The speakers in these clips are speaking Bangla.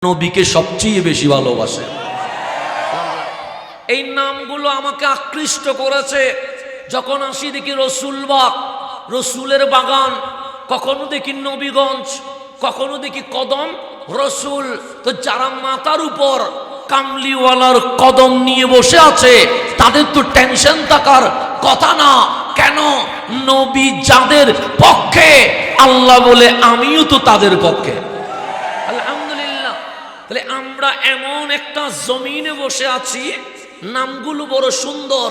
নবীকে সবচেয়ে বেশি ভালোবাসে। এই নামগুলো আমাকে আকৃষ্ট করেছে। যখন আসি দেখি রসুলবাগ, রসুলের বাগান, কখনো দেখি নবীগঞ্জ, কখনো দেখি কদম রসুল। তো যারা মাথার উপর কামলিওয়ালার কদম নিয়ে বসে আছে তাদের তো টেনশন থাকার কথা না। কেন? নবী যাদের পক্ষে, আল্লাহ বলে আমিও তো তাদের পক্ষে। আলহামদুলিল্লাহ। তাহলে আমরা এমন একটা জমিনে বসে আছি, নামগুলো বড় সুন্দর।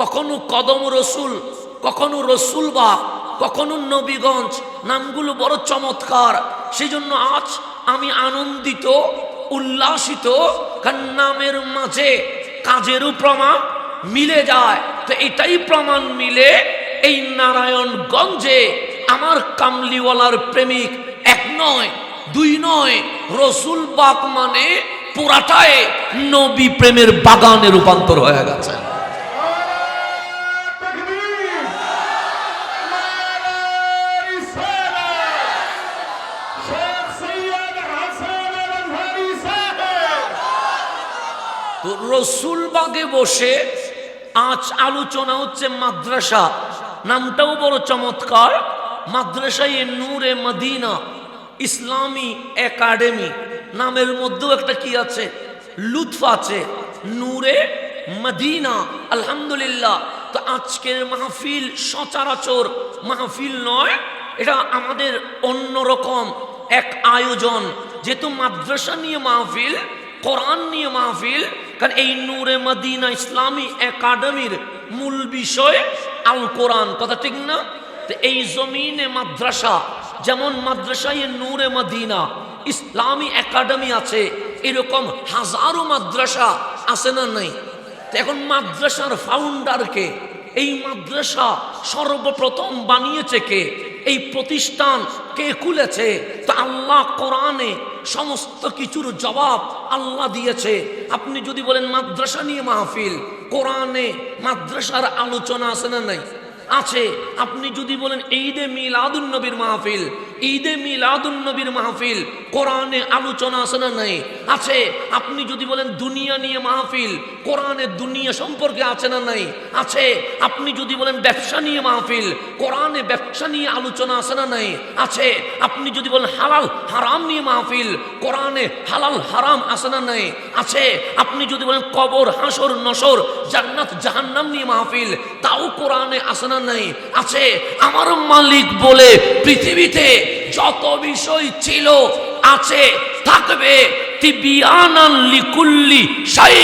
কখনো কদম রসুল, কখনো রসুলবাগ, কখনো নবীগঞ্জ, নামগুলো বড় চমৎকার। সেই জন্য আজ আমি আনন্দিত, উল্লাসিত, কারণ নামের মাঝে কাজেরও প্রমাণ মিলে যায়। তো এটাই প্রমাণ মিলে এই নারায়ণগঞ্জে আমার কামলিওয়ালার প্রেমিক এক নয়, দুই নয়, রসুলবাগ মানে পুরাটাই নবী প্রেমের বাগানে রূপান্তর হয়ে গেছে। তো রসুলবাগে বসে আজ আলোচনা হচ্ছে মাদ্রাসা। নামটাও বড় চমৎকার, মাদ্রাসায় নূরে মদিনা ইসলামী একাডেমি। নামের মধ্যেও একটা কি আছে? লুৎফ আছে, নূরে মদিনা। আলহামদুলিল্লাহ। তো আজকের মাহফিল সচরাচর মাহফিল নয়, এটা আমাদের অন্যরকম এক আয়োজন। যেহেতু মাদ্রাসা নিয়ে মাহফিল, কোরআন নিয়ে মাহফিল, কারণ এই নূরে মদিনা ইসলামী একাডেমির মূল বিষয় আল কোরআন। কথা ঠিক না? তো এই জমিনে মাদ্রাসা, যেমন মাদ্রাসায় নূরে মদিনা ইসলামী একাডেমি আছে, এরকম হাজারো মাদ্রাসা আছে না নাই? তো এখন মাদ্রাসার ফাউন্ডার কে? এই মাদ্রাসা সর্বপ্রথম বানিয়েছে কে? এই প্রতিষ্ঠান কে খুলেছে? তো আল্লাহ কোরআনে সমস্ত কিছুর জবাব আল্লাহ দিয়েছে। আপনি যদি বলেন মাদ্রাসা নিয়ে মাহফিল, কোরআনে মাদ্রাসার আলোচনা আছে না নাই? আছে। আপনি যদি বলেন ঈদে মিলাদুন নবীর মাহফিল, ঈদে মিলাদুন নবীর মাহফিল, কোরআনে আলোচনা আছে না নাই? আছে। আপনি যদি বলেন দুনিয়া নিয়ে মাহফিল, কোরআনে দুনিয়া সম্পর্কে আছে না নাই? আছে। আপনি যদি বলেন ব্যবসা নিয়ে মাহফিল, কোরআনে ব্যবসা নিয়ে আলোচনা আছে না নাই? আছে। আপনি যদি বলেন হালাল হারাম নিয়ে মাহফিল, কোরআনে হালাল হারাম আছে না নাই? আছে। আপনি যদি বলেন কবর হাসর নসর জান্নাত জাহান্নাম নিয়ে মাহফিল, তাও কোরআনে আছে না নাই? আছে। আমার মালিক বলে পৃথিবীতে যত বিষয় ছিল, আছে, থাকবে, তিবিয়ানান লিকুল্লি শাই,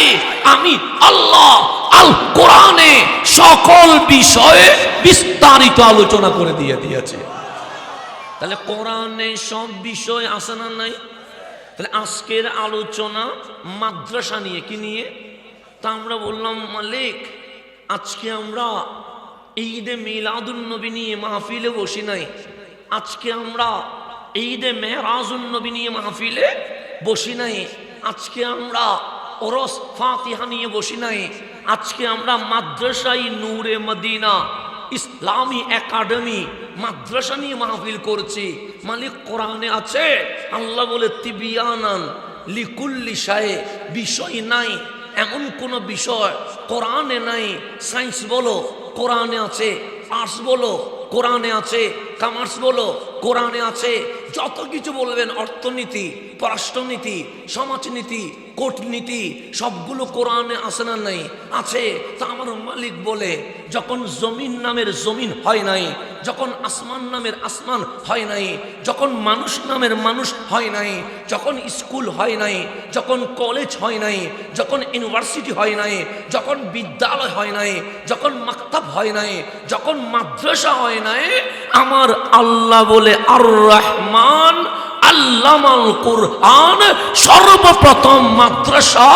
আমি আল্লাহ আল কোরআনে সকল বিষয়ে বিস্তারিত আলোচনা করে দিয়েছে। তাহলে কোরআনে সব বিষয় আছে না নাই? তাহলে আজকের আলোচনা মাদ্রাসা নিয়ে। কি নিয়ে? তা আমরা বললাম মালিক, আজকে আমরা ঈদে মিলাদুন নবী নিয়ে মাহফিলে বসি নাই, আজকে আমরা ঈদে মেহরাজুন নবী নিয়ে মাহফিলে বসি নাই, আজকে আমরা ওরস ফাতিহা নিয়ে বসি নাই, আজকে আমরা মাদ্রাসাই নূরে মদিনা ইসলামী একাডেমি মাদ্রাসা নিয়ে মাহফিল করছি। মালিক কোরআনে আছে, আল্লাহ বলে তিবিয়ানান লিকুল্লি শাই, বিষয় নাই এমন কোন বিষয় কোরআনে নাই। সায়েন্স বলো কোরআনে আছে, আর্টস বলো কোরআনে আছে, কমার্স বলো কোরআনে আছে, যত কিছু বলবেন, অর্থনীতি, পররাষ্ট্রনীতি, সমাজনীতি, কূটনীতি, সবগুলো কোরআনে আছে না নাই? আছে। তা আমার মালিক বলে, যখন জমিন নামের জমিন হয় নাই, যখন আসমান নামের আসমান হয় নাই, যখন মানুষ নামের মানুষ হয় নাই, যখন স্কুল হয় নাই, যখন কলেজ হয় নাই, যখন ইউনিভার্সিটি হয় নাই, যখন বিদ্যালয় হয় নাই, যখন মাকতাব হয় নাই, যখন মাদ্রাসা হয় নাই, আমার আল্লাহ বলে আর রহমান আল্লামাল কোরআন, সর্বপ্রথম মাদ্রাসা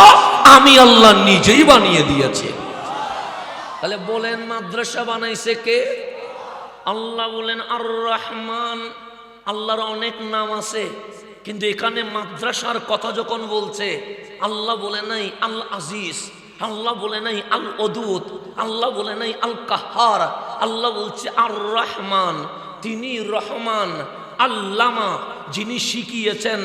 আমি আল্লাহ নিজেই বানিয়ে দিয়েছি। তাহলে বলেন মাদ্রাসা বানাইছে কে? আল্লাহ বলেন আর রহমান। আল্লাহর অনেক নাম আছে, কিন্তু এখানে মাদ্রাসার কথা যখন বলছে, আল্লাহ বলে নাই আল আজিজ, আল্লাহ বলে নাই আল ওদুদ, আল্লাহ বলে নাই আল কাহার, আল্লাহ বলছে আর রহমান। তিনি রহমান, আল্লামা যিনি শিখিয়েছেন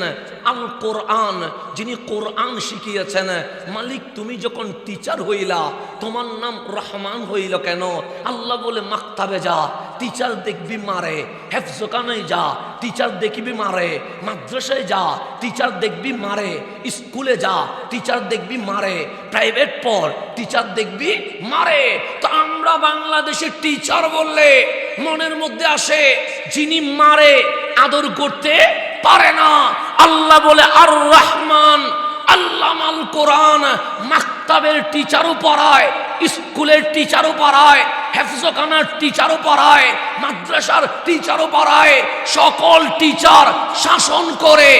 আল কোরআন, যিনি কোরআন শিখিয়েছেন, মালিক তুমি যখন টিচার হইলা তোমার নাম রহমান হইল কেন? আল্লাহ বলে মাক্তাবে যা, টিচার দেখবি মারে, হেফজখানায় যা, টিচার দেখবি মারে, মাদ্রাসায় যা, টিচার দেখবি মারে, স্কুলে যা, টিচার দেখবি মারে, প্রাইভেট পড়, টিচার দেখবি মারে। তো আমরা বাংলাদেশের টিচার বললে মনের মধ্যে আসে যিনি মারে, আদর করতে পারে না। আল্লাহ বলে আর রহমান আল্লামাল কোরআন, মাক্তাবের টিচারও পড়ায়, স্কুলের টিচারও পড়ায়, হেফজখানার টিচারও পড়ায়, মাদ্রাসার টিচারও পড়ায়, সকল টিচার শাসন করে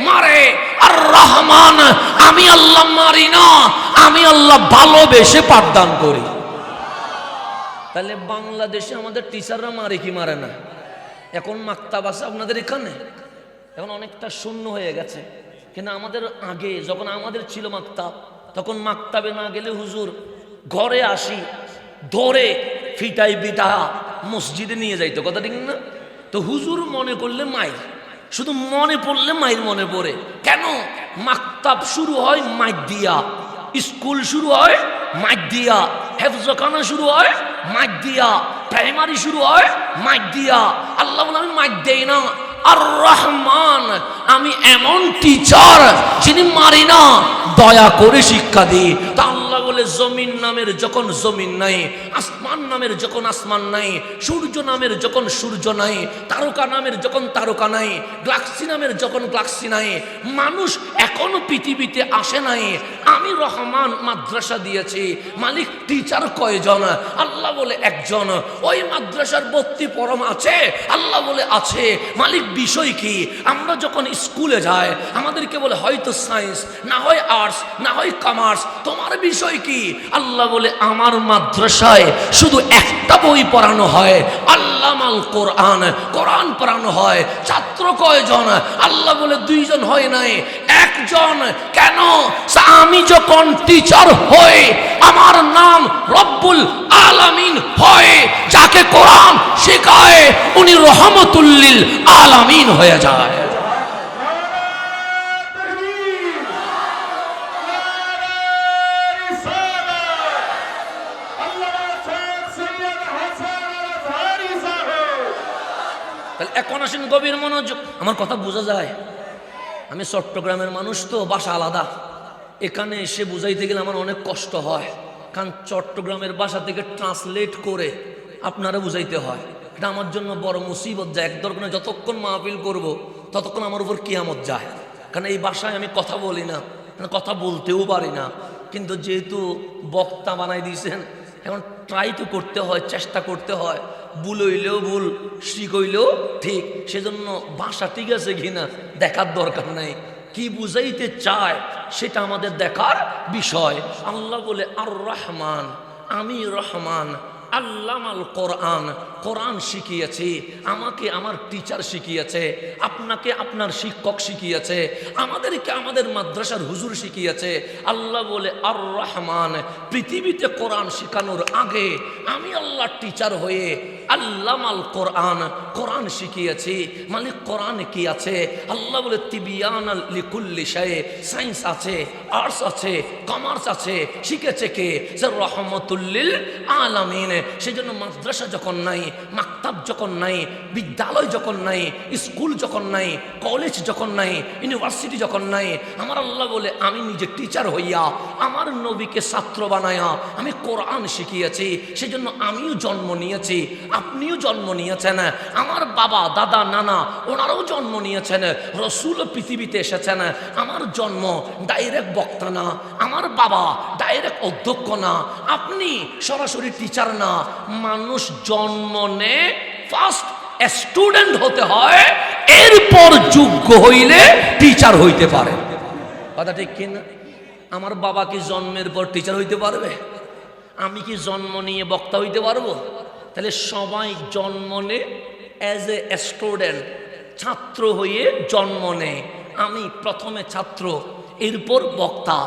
মারে। আর রহমান আমি আল্লাহ মারি না, আমি আল্লাহ ভালোবেসে পাঠদান করি। তাহলে বাংলাদেশে আমাদের টিচাররা মারে কি মারে না? এখন মাক্তাব আছে আপনাদের এখানে, এখন অনেকটা শূন্য হয়ে গেছে। কিন্তু আমাদের আগে যখন আমাদের ছিল মাক্তাব, তখন মাক্তাবে না গেলে হুজুর ঘরে আসি ধরে ফিটাই বিটা মসজিদে নিয়ে যাইতো, কথা ঠিক না? তো হুজুর মনে করলে মাইর, শুধু মনে পড়লে মাইর মনে পড়ে। কেন? মাক্তাব শুরু হয় মাইর দিয়া, স্কুল শুরু হয় মাইর দিয়া, হেফজখানা শুরু হয় মাইর দিয়া, প্রাইমারি শুরু হয় মাইর দিয়া। আল্লাহ বলে আমি মাইর দেই না। আর রহমান আমি এমন টিচার যিনি মারি না, দয়া করে শিক্ষা দিই। তা আল্লাহ বলে জমিন নামের যখন জমিন নাই, আসমান নামের যখন আসমান নাই, সূর্য নামের যখন সূর্য নাই, তারকা নামের যখন তারকা নাই, গ্যালাক্সি নামের যখন গ্যালাক্সি নাই, মানুষ এখনো পৃথিবীতে আসে নাই, আমি রহমান মাদ্রাসা দিয়েছি। মালিক টিচার কয়জন? আল্লাহ বলে একজন। ওই মাদ্রাসার ভর্তি পরম আছে? আল্লাহ বলে আছে। মালিক বিষয় কি? আমরা যখন স্কুলে যাই আমাদেরকে বলে হয়তো সায়েন্স, না হয় আর্টস, না হয় কমার্স, তোমার বিষয় কি? আল্লাহ বলে আমার মাদ্রাসায় শুধু একটা বই পড়ানো হয়, আল্লামাল কোরআন, কোরআন পড়ানো হয়। ছাত্র কয়জন? আল্লাহ বলে 2 জন হয় নাই, 1 জন। কেন? আমি যখন টিচার হই আমার নাম রব্বুল আলামিন হয়, যাকে কোরআন শেখায় উনি রহমতুল লিল আলামিন হয়ে যায়। এখন আসেন গভীর মনোযোগ, আমার কথা বোঝা যায়? আমি চট্টগ্রামের মানুষ তো, ভাষা আলাদা। এখানে এসে বুঝাইতে গেলে আমার অনেক কষ্ট হয়, কারণ চট্টগ্রামের ভাষা থেকে ট্রান্সলেট করে আপনারা বুঝাইতে হয়। এটা আমার জন্য বড় মুসিবত যায়। এক দরকার যতক্ষণ মাহফিল করব ততক্ষণ আমার উপর কিয়ামত যায়, কারণ এই ভাষায় আমি কথা বলি না, কথা বলতেও পারি না। কিন্তু যেহেতু বক্তা বানাই দিয়েছেন, এখন ট্রাই তো করতে হয়, চেষ্টা করতে হয়। ভুল হইলেও ভুল, ঠিক হইলেও ঠিক। সেজন্য ভাষা ঠিক আছে কিনা দেখার দরকার নাই, কি বুঝাইতে চায় সেটা আমাদের দেখার বিষয়। আল্লাহ বলে আর রহমান আমি রহমান, আল্লামাল কোরআন, কোরআন শিখিয়েছি। আমাকে আমার টিচার শিখিয়েছে, আপনাকে আপনার শিক্ষক শিখিয়েছে, আমাদেরকে আমাদের মাদ্রাসার হুজুর শিখিয়েছে। আল্লাহ বলে আর রহমান, পৃথিবীতে কোরআন শেখানোর আগে আমি আল্লাহ টিচার হয়ে আল্লামাল কোরআন, কোরআন শিখিয়েছি। মালিক কোরআনে কি আছে? আল্লাহ বলে তিবিয়ানাল লিকুল্লি শাই, সায়েন্স আছে, আর্টস আছে, কমার্স আছে। শিখেছে কে? সে রহমতুল লিল আলামিন। সেজন্য মাদ্রাসা যখন নাই, মাক্তাব যখন নাই, বিদ্যালয় যখন নাই, স্কুল যখন নাই, কলেজ যখন নাই, ইউনিভার্সিটি যখন নাই, আমার আল্লাহ বলে আমি নিজে টিচার হইয়া আমার নবীকে ছাত্র বানায়া আমি কোরআন শিখিয়েছি। সেজন্য আমিও জন্ম নিয়েছি, আপনিও জন্ম নিয়েছেন, আমার বাবা দাদা নানা ওনারাও জন্ম নিয়েছেন, রসুল পৃথিবীতে এসেছেন। আমার জন্ম ডাইরেক্ট বক্তা না, আমার বাবা ডাইরেক্ট অধ্যক্ষ না, আপনি সরাসরি টিচার না। মানুষ জন্ম নেয়, ফার্স্ট স্টুডেন্ট হতে হয়, এরপর যোগ্য হইলে টিচার হইতে পারে। কথা ঠিক কিনা? আমার বাবা কি জন্মের পর টিচার হইতে পারবে? আমি কি জন্ম নিয়ে বক্তা হইতে পারবো? তাহলে সবাই জন্ম নেয় অ্যাজ এ স্টুডেন্ট, ছাত্র হয়ে জন্ম নেয়। আমি প্রথমে ছাত্র, এরপর বক্তা।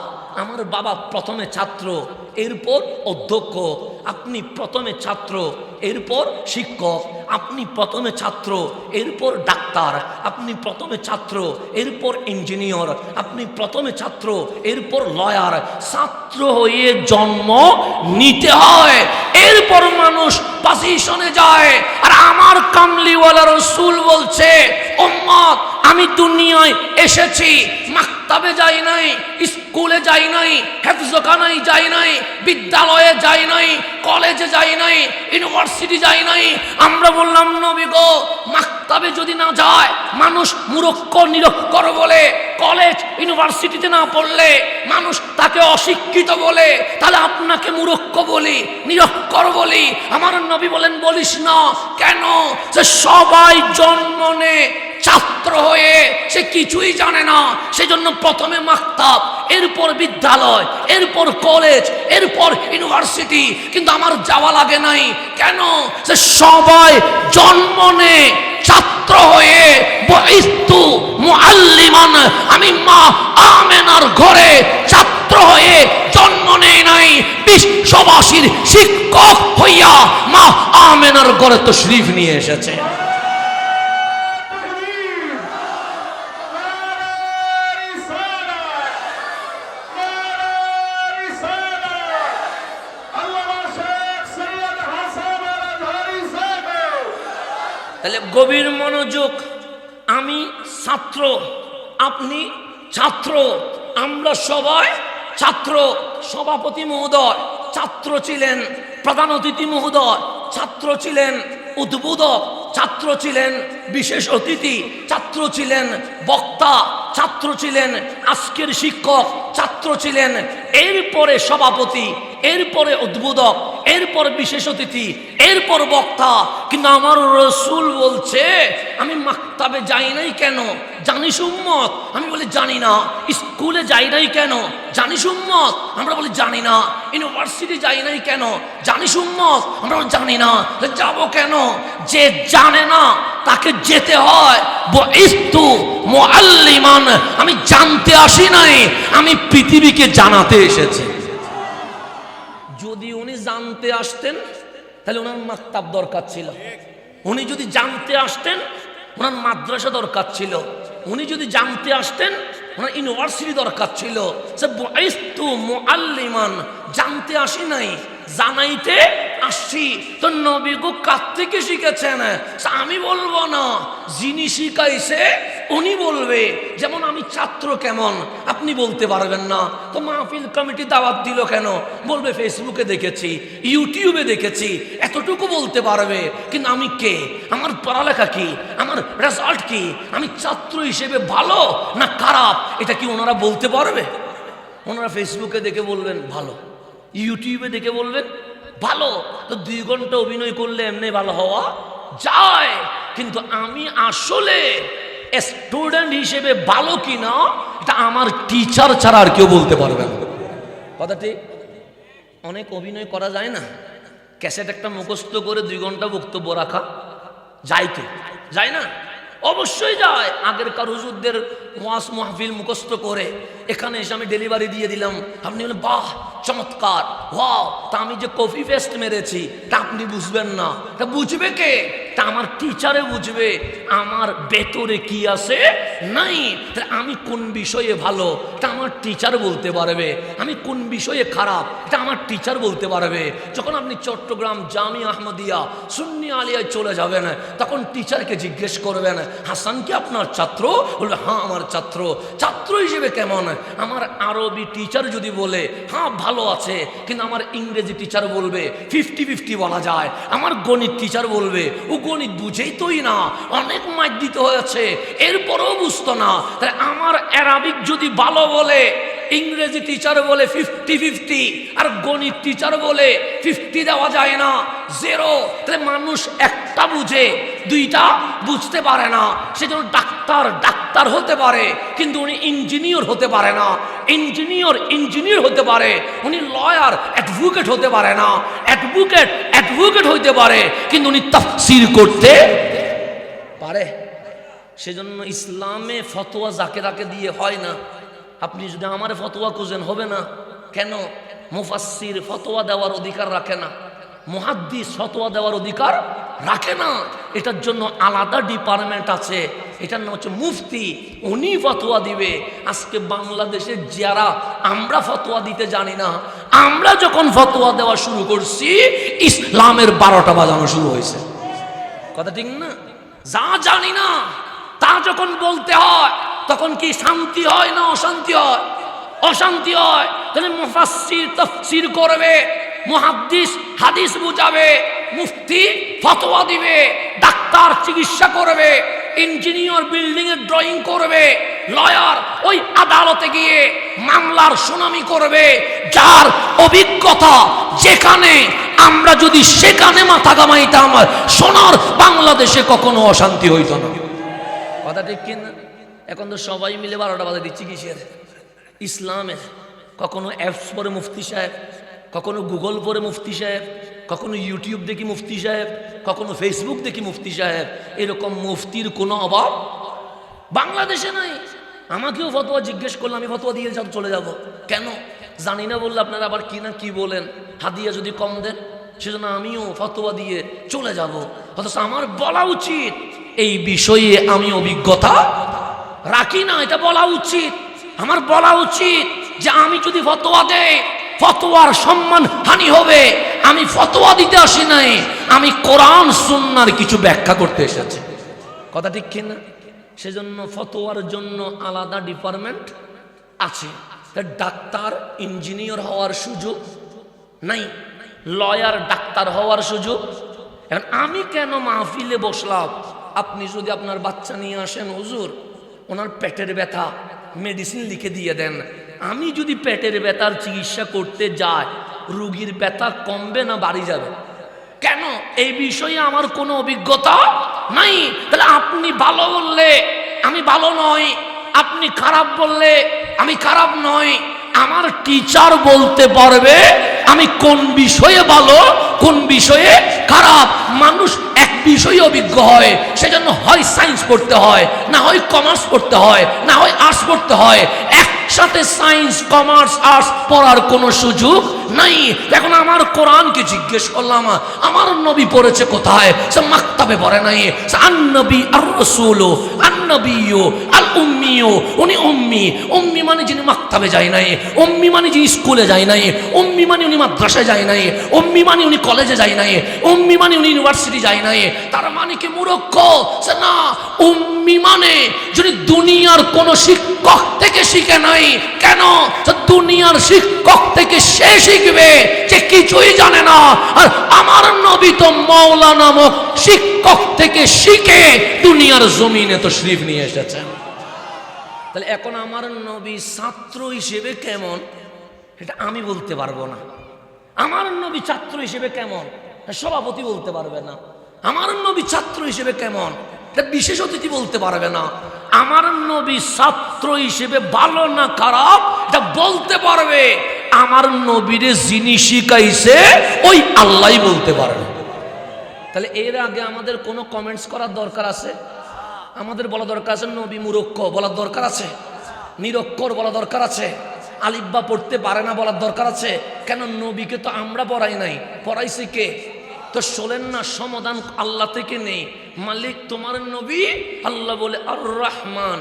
আমার বাবা প্রথমে ছাত্র, এরপর অধ্যক্ষ। আপনি প্রথমে ছাত্র, এরপর শিক্ষক। আপনি প্রথমে ছাত্র, এরপর ডাক্তার, আপনি প্রথমে ছাত্র, এরপর ইঞ্জিনিয়ার, আপনি প্রথমে ছাত্র, এরপর লয়ার। ছাত্র হয়ে জন্ম নিতে হয়, এরপর মানুষ পজিশনে যায়। আর আমার কামলিওয়ালা রসুল বলছে, উম্মত আমি দুনিয়ায় এসেছি, মাক্তাবে যাই নাই, স্কুলে যাই নাই, হেফজখানায় যাই নাই, বিদ্যালয়ে যাই নাই, কলেজে যাই নাই, ইউনিভার্সিটি যাই নাই। আমরা বললাম নবী গো, মাক্তাবে যদি না যায় মানুষ মূর্খ নিরক্ষর বলে, কলেজ ইউনিভার্সিটিতে না পড়লে মানুষ তাকে অশিক্ষিত বলে, তাহলে আপনাকে মূর্খ বলি, নিরক্ষর বলি। আমার নবী বলেন বলিস না। কেন? যে সবাই জন্ম নেয় ছাত্র হয়ে, সে কিছুই জানে না। সেজন্য প্রথমে মাক্তাব, এরপর বিদ্যালয়, এরপর কলেজ, এরপর ইউনিভার্সিটি। কিন্তু আমার যাওয়া লাগে নাই। কেন? যে সবাই জন্ম নেয় ছাত্র হয়ে। বুইস্তু মুআল্লিমান, আমি মা আমেনার ঘরে ছাত্র হয়ে জন্ম নেই নাই, বিশ্ববাসীর শিক্ষক হইয়া মা আমেনার ঘরে তশরীফ নিয়ে এসেছে। তাহলে গভীর মনোযোগ। আমি ছাত্র, আপনি ছাত্র, আমরা সবাই ছাত্র। সভাপতি মহোদয় ছাত্র ছিলেন, প্রধান অতিথি মহোদয় ছাত্র ছিলেন, উদ্বোধক ছাত্র ছিলেন, বিশেষ অতিথি ছাত্র ছিলেন, বক্তা ছাত্র ছিলেন, আজকের শিক্ষক ছাত্র ছিলেন, এরপরে সভাপতি, এরপরে উদ্বোধক, এরপর বিশেষ অতিথি, এরপর বক্তা। কিন্তু আমার রসুল বলছে আমি মাক্তাবে যাই নাই কেন? জানিস উম্মত? আমি বলি জানি না। স্কুলে যাই নাই কেন? জানিস উম্মত? আমরা বলি জানি না। ইউনিভার্সিটি যাই নাই কেন? জানিস উম্মত? আমরা বলি জানি না। যাবো কেন? যে জানে না তাকে যেতে হয়। বুইস্তু মুআল্লিমান, আমি জানতে আসি নাই, আমি পৃথিবীকে জানাতে এসেছি। যদি উনি জানতে আসতেন তাহলে ওনার মাক্তাব দরকার ছিল। উনি যদি জানতে আসতেন ওনার মাদ্রাসা দরকার ছিল। উনি যদি জানতে আসতেন ওনার ইউনিভার্সিটি দরকার ছিল। যে বুইস্তু মুআল্লিমান, জানতে আসি নাই, জানাইতে আসছি। তো নবী গো কার থেকে শিখেছেন? আমি বলবো না, যিনি শিখাইছে উনি বলবে। যেমন আমি ছাত্র কেমন আপনি বলতে পারবেন না। তো মাহফিল কমিটি দাওয়াত দিল কেন? বলবে ফেসবুকে দেখেছি, ইউটিউবে দেখেছি, এতটুকু বলতে পারবে। কিন্তু আমি কে? আমার পড়ালেখা কি? আমার রেজাল্ট কি? আমি ছাত্র হিসেবে ভালো না খারাপ, এটা কি ওনারা বলতে পারবে? ওনারা ফেসবুকে দেখে বলবেন ভালো, ইউটিউবে দেখে বলবেন ভালো। তো 2 ঘন্টা অভিনয় করলে এমনি ভালো হওয়া যায়। কিন্তু আমি আসলে স্টুডেন্ট হিসেবে ভালো কিনা এটা আমার টিচার ছাড়া আর কেউ বলতে পারবে না। কথা ঠিক? অনেক অভিনয় করা যায় না, ক্যাসেট একটা মুখস্থ করে 2 ঘন্টা বক্তব্য রাখা যায় কি? যায় না? অবশ্যই যায়। আগেরকার হুজুরদের ওয়াজ মাহফিল মুখস্থ করে এখানে এসে আমি ডেলিভারি দিয়ে দিলাম, আপনি বলেন বাহ চমৎকার, ওয়াও। তা আমি যে কফি পেস্ট মেরেছি তা আপনি বুঝবেন না। তা বুঝবে কে? তা আমার টিচারে বুঝবে আমার ভেতরে কি আছে নাই। তাহলে আমি কোন বিষয়ে ভালো তা আমার টিচার বলতে পারবে, আমি কোন বিষয়ে খারাপ এটা আমার টিচার বলতে পারবে। যখন আপনি চট্টগ্রাম জামিয়া আহমদিয়া সুন্নি আলিয়ায় চলে যাবেন তখন টিচারকে জিজ্ঞেস করবেন হাসান কি আপনার ছাত্র? বলবে হ্যাঁ আমার ছাত্র। ছাত্র হিসেবে কেমন? আমার আরবি টিচার যদি বলে হ্যাঁ ভালো আছে, কিন্তু আমার ইংরেজি টিচার বলবে 50-50 বলা যায়। আমার গণিত টিচার বলবে ও গণিত বুঝেই তোই না, অনেক মাইক দিতে হয়েছে এরপরেও বুঝতো না। তাহলে আমার আরবিক যদি ভালো বলে, ইংরেজি টিচার বলে 50-50, আর গণিত টিচার বলে 50 দেওয়া যায় না, 0। তাহলে মানুষ একটা বুঝে, 2টা বুঝতে পারে না। সেজন্য ডাক্তার হতে পারে কিন্তু উনি ইঞ্জিনিয়ার হতে পারে না। ইঞ্জিনিয়ার হতে পারে, উনি লয়ার অ্যাডভোকেট হতে পারে না। অ্যাডভোকেট হইতে পারে কিন্তু উনি তাফসীর করতে পারে। সেজন্য ইসলামে ফতোয়া যাকে তাকে দিয়ে হয় না। আপনি যদি আমার ফতোয়া খুঁজেন হবে না। কেন? মুফাসসির ফতোয়া দেওয়ার অধিকার রাখে না। মুহাদ্দিস ফতোয়া দেওয়ার অধিকার রাখে না। এটার জন্য আলাদা ডিপার্টমেন্ট আছে, এটার নাম হচ্ছে মুফতি, উনি ফতোয়া দিবে। আজকে বাংলাদেশে যারা আমরা ফতোয়া দিতে জানি না, আমরা যখন ফতোয়া দেওয়া শুরু করছি ইসলামের 12টা বাজানো শুরু হয়েছে। কথা ঠিক না? যা জানি না তা যখন বলতে হয় তখন কি শান্তি হয় না অশান্তি হয়? অশান্তি হয়। তাহলে মুফাসসির তাফসীর করবে, মুহাদ্দিস হাদিস বুঝাবে, মুফতি ফতোয়া দিবে, ডাক্তার চিকিৎসা করবে, ইঞ্জিনিয়ার বিল্ডিং এর ড্রয়িং করবে, লয়ার ওই আদালতে গিয়ে মামলার শুনানি করবে। যার অভিজ্ঞতা যেখানে, আমরা যদি সেখানে মাথা ঘামাইতাম, সোনার বাংলাদেশে কখনো অশান্তি হইতো না। কথা ঠিক কিনা? এখন তো সবাই মিলে 12টা বাজে দিচ্ছি কিসের? ইসলামের। কখনো অ্যাপস পরে মুফতি সাহেব, কখনো গুগল পরে মুফতি সাহেব, কখনো ইউটিউব দেখি মুফতি সাহেব, কখনো ফেসবুক দেখি মুফতি সাহেব। এরকম মুফতির কোনো অভাব বাংলাদেশে নাই। আমাকেও ফতোয়া জিজ্ঞেস করলে আমি ফতোয়া দিয়ে চলে যাব। কেন জানি না বললে আপনারা আবার কি না কি বলেন, হাদিয়া যদি কম দেন সেজন্য আমিও ফতোয়া দিয়ে চলে যাব। অথচ আমার বলা উচিত এই বিষয়ে আমি অভিজ্ঞতা রাখি না, এটা বলা উচিত। আমার বলা উচিত যে আমি যদি ফতোয়া দেই ফতোয়ার সম্মান হানি হবে। আমি ফতোয়া দিতে আসি নাই, আমি কোরআন সুন্নাহর কিছু ব্যাখ্যা করতে এসেছি। কথা ঠিক কিনা? সেজন্য ফতোয়ার জন্য আলাদা ডিপার্টমেন্ট আছে। ডাক্তার ইঞ্জিনিয়ার হওয়ার সুযোগ নাই, লয়ার ডাক্তার হওয়ার সুযোগ। এখন আমি কেন মাহফিলে বসলাম? আপনি যদি আপনার বাচ্চা নিয়ে আসেন, হুজুর ওনার পেটের ব্যথা, মেডিসিন লিখে দিয়ে দেন। আমি যদি পেটের ব্যথার চিকিৎসা করতে যাই, রোগীর ব্যথা কমবে না বাড়ি যাবে? কেন? এই বিষয়ে আমার কোনো অভিজ্ঞতা নাই। তাহলে আপনি ভালো বললে আমি ভালো নই, আপনি খারাপ বললে আমি খারাপ নই। আমার টিচার বলতে পারবে আমি কোন বিষয়ে ভালো, কোন বিষয়ে খারাপ। মানুষ এক বিষয়ে অভিজ্ঞ হয়, সেজন্য হয় সায়েন্স পড়তে হয়, না হয় কমার্স পড়তে হয়, না হয় আর্টস পড়তে হয়। একসাথে সায়েন্স কমার্স আর্টস পড়ার কোনো সুযোগ নাই। এখন আমার কোরআনকে জিজ্ঞেস করলাম, আমার নবী পড়েছে কোথায়? সে মাকতাবে পড়ে নাই। আন-নবী আর-রাসূল আন-নবিয়্যু আল-উম্মিয়্যু, উনি উম্মি। উম্মি মানে যিনি মাকতাবে যায় নাই, উম্মি মানে যিনি স্কুলে যায় নাই, উম্মি মানে উনি মাদ্রাসায় যায় নাই, উম্মি মানে উনি কলেজে যায় নাই, উম্মি মানে উনি ইউনিভার্সিটি যায় নাই। তার মানে কি মূর্খ? না, উম্মি মানে যদি দুনিয়ার কোন শিক্ষক থেকে শিখে নাই। কেন? দুনিয়ার শিক্ষক থেকে সে শিখবে যে কিছুই জানে না। আর আমার নবী তো মাওলা নামক শিক্ষক থেকে শিখে দুনিয়ার জমিনে তো শরীফ নিয়ে এসেছেন। তাহলে এখন আমার নবী ছাত্র হিসেবে কেমন এটা আমি বলতে পারবো না। আমার নবী ছাত্র হিসেবে কেমন সভাপতি বলতে পারবে না। আমার নবী ছাত্র হিসেবে কেমন এটা বিশেষ অতিথি বলতে পারবে না। আমার নবী ছাত্র হিসেবে ভালো না খারাপ এটা বলতে পারবে আমার নবীরে যিনি শিখাইছে ওই আল্লাহই বলতে পারবে। তাহলে এর আগে আমাদের কোনো কমেন্টস করার দরকার আছে? আমাদের বলা দরকার আছে নবী মূর্খ বলার দরকার আছে, নিরক্ষর বলা দরকার আছে, আলিফ বা পড়তে পারে না বলার দরকার আছে। কেন? নবীকে তো আমরা পড়াই নাই, পড়াইছে কে? তো শোনেন না, সমাধান আল্লাহ থেকে নেই। মালিক তোমার নবী, আল্লাহ বলে আর রহমান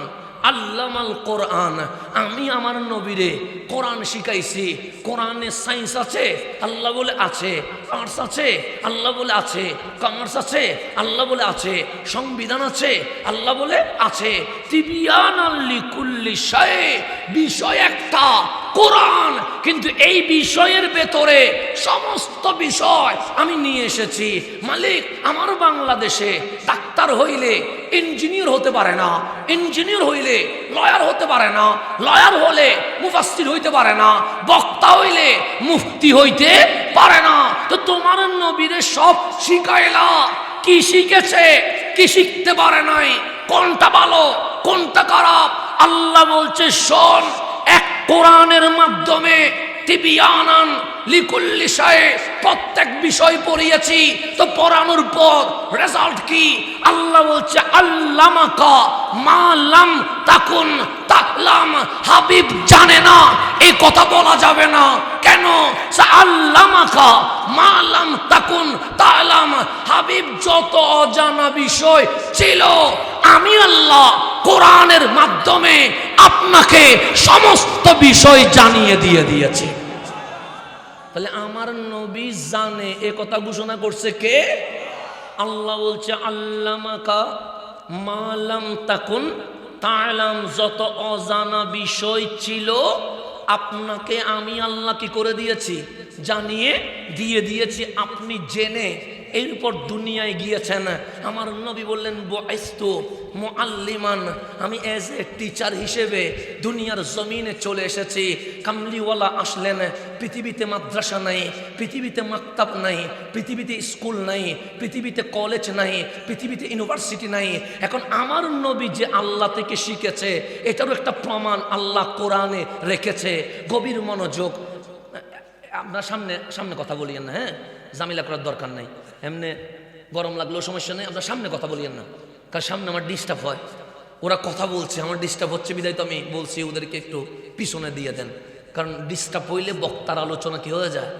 আল্লামাল কোরআন, আমি আমার নবীরে কোরআন শিখাইছি। কোরআনে সায়েন্স আছে? আল্লাহ বলে আছে। আর্টস আছে? আল্লাহ বলে আছে। কমার্স আছে? আল্লাহ বলে আছে। সংবিধান আছে? আল্লাহ বলে আছে। তিবিয়ানাল লিকুল্লি শাই, বিষয় একটা কোরআন, কিন্তু এই বিষয়ের ভেতরে সমস্ত বিষয় আমি নিয়ে এসেছি। মালিক আমার বাংলাদেশে ডাক্তার হইলে ইঞ্জিনিয়ার হতে পারে না, ইঞ্জিনিয়ার হইলে লয়ার হতে পারে না, লয়ার হলে মুফাসসির হইতে পারে না, বক্তা হইলে মুফতি হইতে পারে না। তো তোমার নবীরে সব শিখাইলা, কি শিখেছে? কি শিখতে পারে নাই? কোনটা ভালো কোনটা খারাপ? আল্লাহ বলছে শোন, এক কোরআনের মাধ্যমে তিবিয়ানান লিকুল্লি শাই, প্রত্যেক বিষয় পড়িয়েছি। তো পড়ানোর পর রেজাল্ট কি? আল্লাহ বলছে আল্লামাকা মা লাম তাকুন তা'লাম। হাবিব জানে না এই কথা বলা যাবে না। কেন? আল্লামা আল্লামাকা মা লাম তাকুন তা'লাম। হাবিব, যত অজানা বিষয় ছিল আমি আল্লাহ কোরআনের মাধ্যমে আপনাকে সমস্ত বিষয় জানিয়ে দিয়েছি। তাহলে আমার নবী জানে, এ কথা ঘোষণা করছে কে? আল্লাহ বলছে আল্লামাকা মা লাম তাকুন তা'লাম, যত অজানা বিষয় ছিল আপনাকে আমি আল্লাহ কি করে দিয়েছি? জানিয়ে দিয়েছি। আপনি জেনে এরপর দুনিয়ায় গিয়েছেন। আমার নবী বললেন বুইস্তু মুআল্লিমান, আমি এজ এ টিচার হিসেবে দুনিয়ার জমিনে চলে এসেছি। কামলিওয়ালা আসলেন, পৃথিবীতে মাদ্রাসা নাই, পৃথিবীতে মাকতাব নাই, পৃথিবীতে স্কুল নাই, পৃথিবীতে কলেজ নাই, পৃথিবীতে ইউনিভার্সিটি নাই। এখন আমার নবী যে আল্লাহ থেকে শিখেছে এটারও একটা প্রমাণ আল্লাহ কোরআনে রেখেছে। গভীর মনোযোগ। আপনার সামনে কথা বলিয়েন না, হ্যাঁ, জামিলা করার দরকার নাই। এমনি গরম লাগলেও সমস্যা নেই, আপনার সামনে কথা বলিয়েন না, কারণ সামনে আমার ডিস্টার্ব হয়। ওরা কথা বলছে, আমার ডিস্টার্ব হচ্ছে, বিদায় তো আমি বলছি ওদেরকে একটু পিছনে দিয়ে দেন, কারণ ডিস্টার্ব হইলে বক্তার আলোচনা কি হয়ে যায়?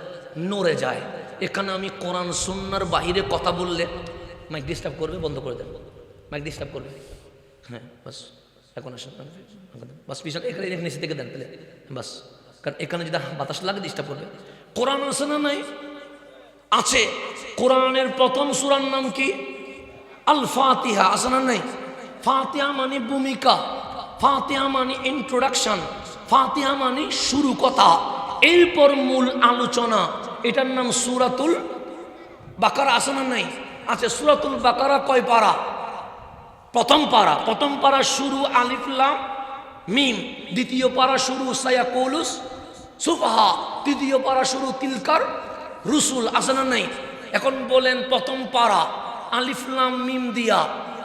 নড়ে যায়। এখানে আমি কোরআন সুন্নাহর বাইরে কথা বললে মাইক ডিস্টার্ব করবে, বন্ধ করে দেন। মাইক ডিস্টার্ব করবে, হ্যাঁ বাস। এখন আসেন বাস, পিছনে এখানে নিচে থেকে দেন তাহলে বাস, কারণ এখানে যদি বাতাস লাগে ডিস্টার্ব করবে। কোরআন আছে না নাই? আছে। কোরআনের প্রথম সূরার নাম কি? আল ফাতিহা। আছে না নাই? ফাতিহা মানে ভূমিকা, ফাতিহা মানে ইন্ট্রোডাকশন, ফাতিহা মানে শুরু কথা, এরপর মূল আলোচনা। এটার নাম সূরাতুল বাকারা। আছে না নাই? আছে। সূরাতুল বাকারা কয় পারা? প্রথম পারা। প্রথম পারা শুরু আলিফ লাম মিম, দ্বিতীয় পারা শুরু সায়াকুলুস সুফাহা, তৃতীয় পারা শুরু তিলকার রুসুল। আছে না নাই? এখন বলেন প্রথম পারা আলিফ লাম মিম দিয়া,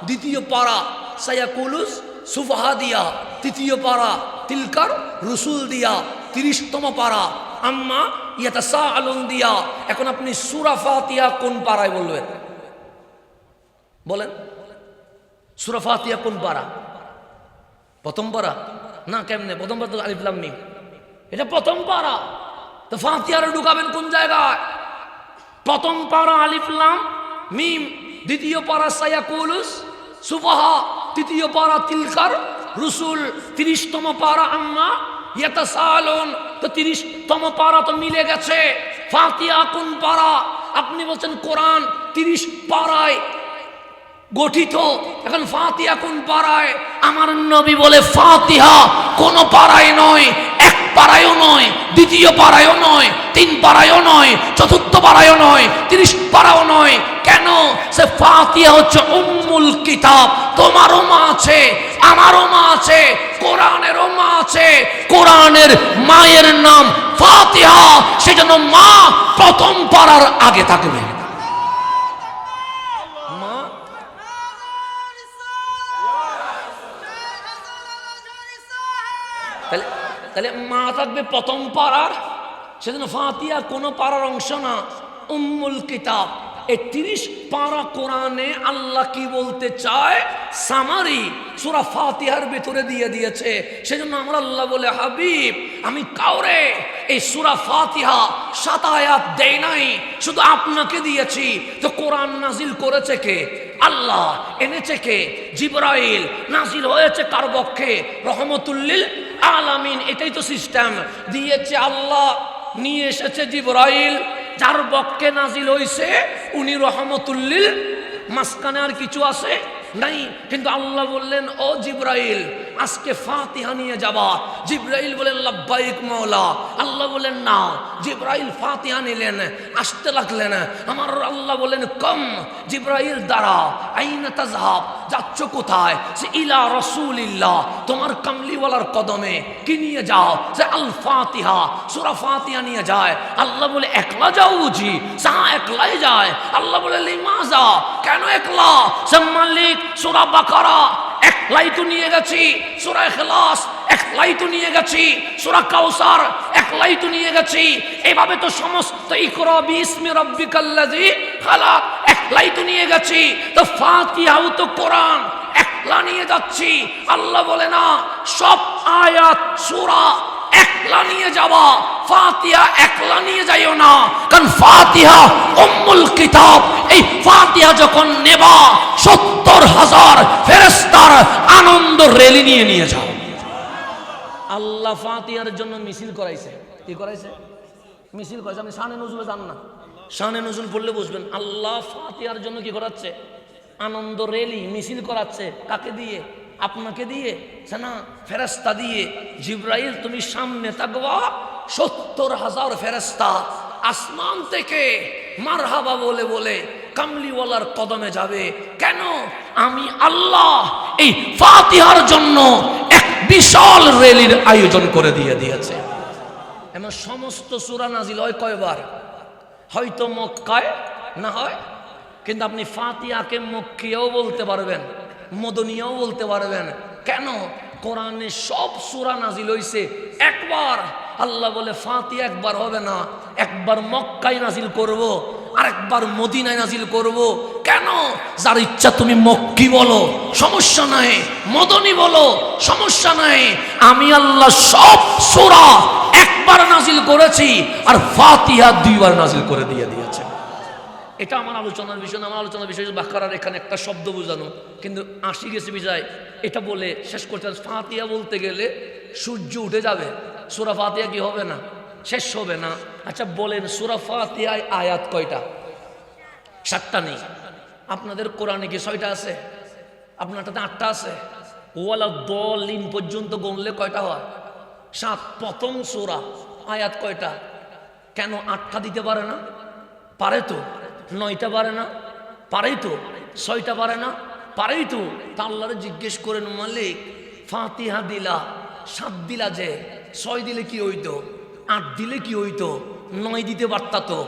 দ্বিতীয় পারা সায়াকুলুস সুফাহা দিয়া, তৃতীয় পারা তিলকার রুসুল দিয়া, 30তম পারা আম্মা ইয়াতাসাআলুন দিয়া। এখন আপনি সূরা ফাতিহা কোন পারায় বলবেন? বলেন, সূরা ফাতিহা কোন পারা? প্রথম পারা না? কেমনে প্রথম পারা? তো আলিফ লাম মিম, এটা প্রথম পারা। তো ফাতিহারে ঢুকাবেন কোন জায়গায়? প্রথম পারা আলিফ লাম মিম, দ্বিতীয় পারা সায়াকুলুস সুফাহা, তৃতীয় পারা তিলকার রুসুল, 30তম পারা আম্মা ইয়াতাসাআলুন। তো 30তম পারা তো মিলে গেছে। ফাতিহা কোন পারা? আপনি বলছেন কোরআন 30 পারায় গঠিত, এখন ফাতিহা কোন পারায়? আমার নবী বলে ফাতিহা কোন পারায় নয়, এক পারায়ও নয়, দ্বিতীয় পারায়ও নয়, 3 পারায়ও নয়, চতুর্থ পারায়ও নয়, 30 পারাও নয়। কেন? সে ফাতিহা হচ্ছে উম্মুল কিতাব। তোমারও মা আছে, আমারও মা আছে, কোরআনেরও মা আছে। কোরআনের মায়ের নাম ফাতিহা, সেজন্য মা প্রথম পারার আগে থাকবে। তাহলে মা থাকবে প্রথম পারার, সেজন্য ফাতিহা কোনো পারার অংশ না, উম্মুল কিতাব। এই 30 পারা কোরআনে আল্লাহ কি বলতে চায় সামারি সূরা ফাতিহার ভিতরে দিয়ে দিয়েছে। সেজন্য আমরা আল্লাহ বলে হাবিব আমি কাউরে এই সূরা ফাতিহা 7 আয়াত দেই নাই, শুধু আপনাকে দিয়েছি। তো কোরআন নাজিল করেছে কে? আল্লাহ। এনেছে কে? জিবরাইল। নাজিল হয়েছে কার পক্ষে? রহমতুল লিল আলামিন। এটাই তো সিস্টেম। দিয়েছে আল্লাহ, নিয়ে এসেছে জিবরাইল, যার পক্ষে নাজিল হইছে উনি রহমতুল লিল। মাঝখানে আর কিছু আছে নাই। কিন্তু আল্লাহ বললেন ও জিবরাইল আজকে ফাতিহা নিয়ে যাবা। জিবরাইল বলেন লাব্বাইক মাওলা। আল্লাহ বলেন না। জিবরাইল ফাতিহা নিলেন, আসতে লাগলেন। আমার আল্লাহ বলেন কম জিবরাইল দাঁড়া, আইনা তাযহাব, যাচ্ছ কোথায়? সে ইলা রাসূলিল্লাহ, তোমার কামলিওয়ালার কদমে। কি নিয়ে যাও? যে আল ফাতিহা, সূরা ফাতিহা নিয়ে যায়। আল্লাহ বলে একলা যাও বুঝি? সা একলাই যায়। আল্লাহ বলে লিমাজা, কেন একলা? সে মালিক সূরা বাকারা একলাই তো নিয়ে গেছি, সূরা ইখলাস একলাই তো নিয়ে গেছি, সূরা কাউসার একলাই তো নিয়ে গেছি। এভাবে তো সমস্ত ইকরা বিইসমি রাব্বিকাল্লাযী খালাক একলাই তো নিয়ে গেছি। তো ফাতিহাও তো কোরআন একলা নিয়ে যাচ্ছি। আল্লাহ বলে না, সব আয়াত সূরা একলা নিয়ে যাওয়া, ফাতিহা একলা নিয়ে যাইও না, কারণ ফাতিহা উম্মুল কিতাব। এই ফাতিহা যখন নেবা ৭০,০০০ ফেরেশতার আনন্দ রেলি নিয়ে যাও। আল্লাহ ফাতিহার জন্য মিছিল করাইছে। কি করাইছে? মিছিল করাইছে। আপনি শানে নজরুলে জান না, শানে নজরুল পড়লে বুঝবেন। আল্লাহ ফাতিহার জন্য কি করাচ্ছে? আনন্দ রেলি, মিছিল করাচ্ছে। কাকে দিয়ে? আপনাকে দিয়ে না, ফেরেশতা দিয়ে। জিবরাইল তুমি সামনে থাকবা, ৭০,০০০ ফেরেশতা আসমান থেকে মারহাবা বলে বলে কামলিওয়ালার কদমে যাবে। কেন? আমি আল্লাহ এই ফাতিহার জন্য এক বিশাল রেলির আয়োজন করে দিয়েছে। এমন সমস্ত সূরা নাজিল হয় কয়বার? হয়তো মক্কায় না হয়, কিন্তু আপনি ফাতিহাকে মক্কিয়াও বলতে পারবেন, মদনিয়াও বলতে পারবেন। কেন? কোরআনে সব সূরা নাজিল হইছে একবার। আল্লাহ বলে ফাতিহা একবার হবে না, একবার মক্কায় নাজিল করব, আরেকবার মদিনায় নাজিল করব। কেন? যার ইচ্ছা তুমি মক্কি বলো, সমস্যা নাই, মদনী বলো, সমস্যা নাই। আমি আল্লাহ সব সূরা একবার নাজিল করেছি, আর ফাতিহা 2 বার নাজিল করে দিয়েছে। এটা আমার আলোচনার বিষয় না। আমার আলোচনার বিষয় বাকারার এখানে একটা শব্দ বোঝানো, কিন্তু আসি গেছে বিজয় এটা বলে শেষ করতে। ফাতিহা বলতে গেলে সূর্য উঠে যাবে, সূরা ফাতিহা কি হবে না? শেষ হবে না। আচ্ছা বলেন, সূরা ফাতিহায় আয়াত কয়টা? 7টা নেই। আপনাদের কোরআনে কি 6টা আছে? আপনারটাতে 8টা আছে। ওয়ালা দলিন পর্যন্ত গণলে কয়টা হয়? 7। প্রথম সূরা আয়াত কয়টা? কেন 8টা দিতে পারে না? পারে তো। 9টা পারে না? পারেই তো। 6টা পারে না? পারেই তো। তা আল্লাহরে জিজ্ঞেস করেন, মালিক ফাতিহা দিলা, 7 দিলা, যে 6 দিলে কি হইতো? 8 দিলে কি হইতো? 9 দিতে পারতা তো,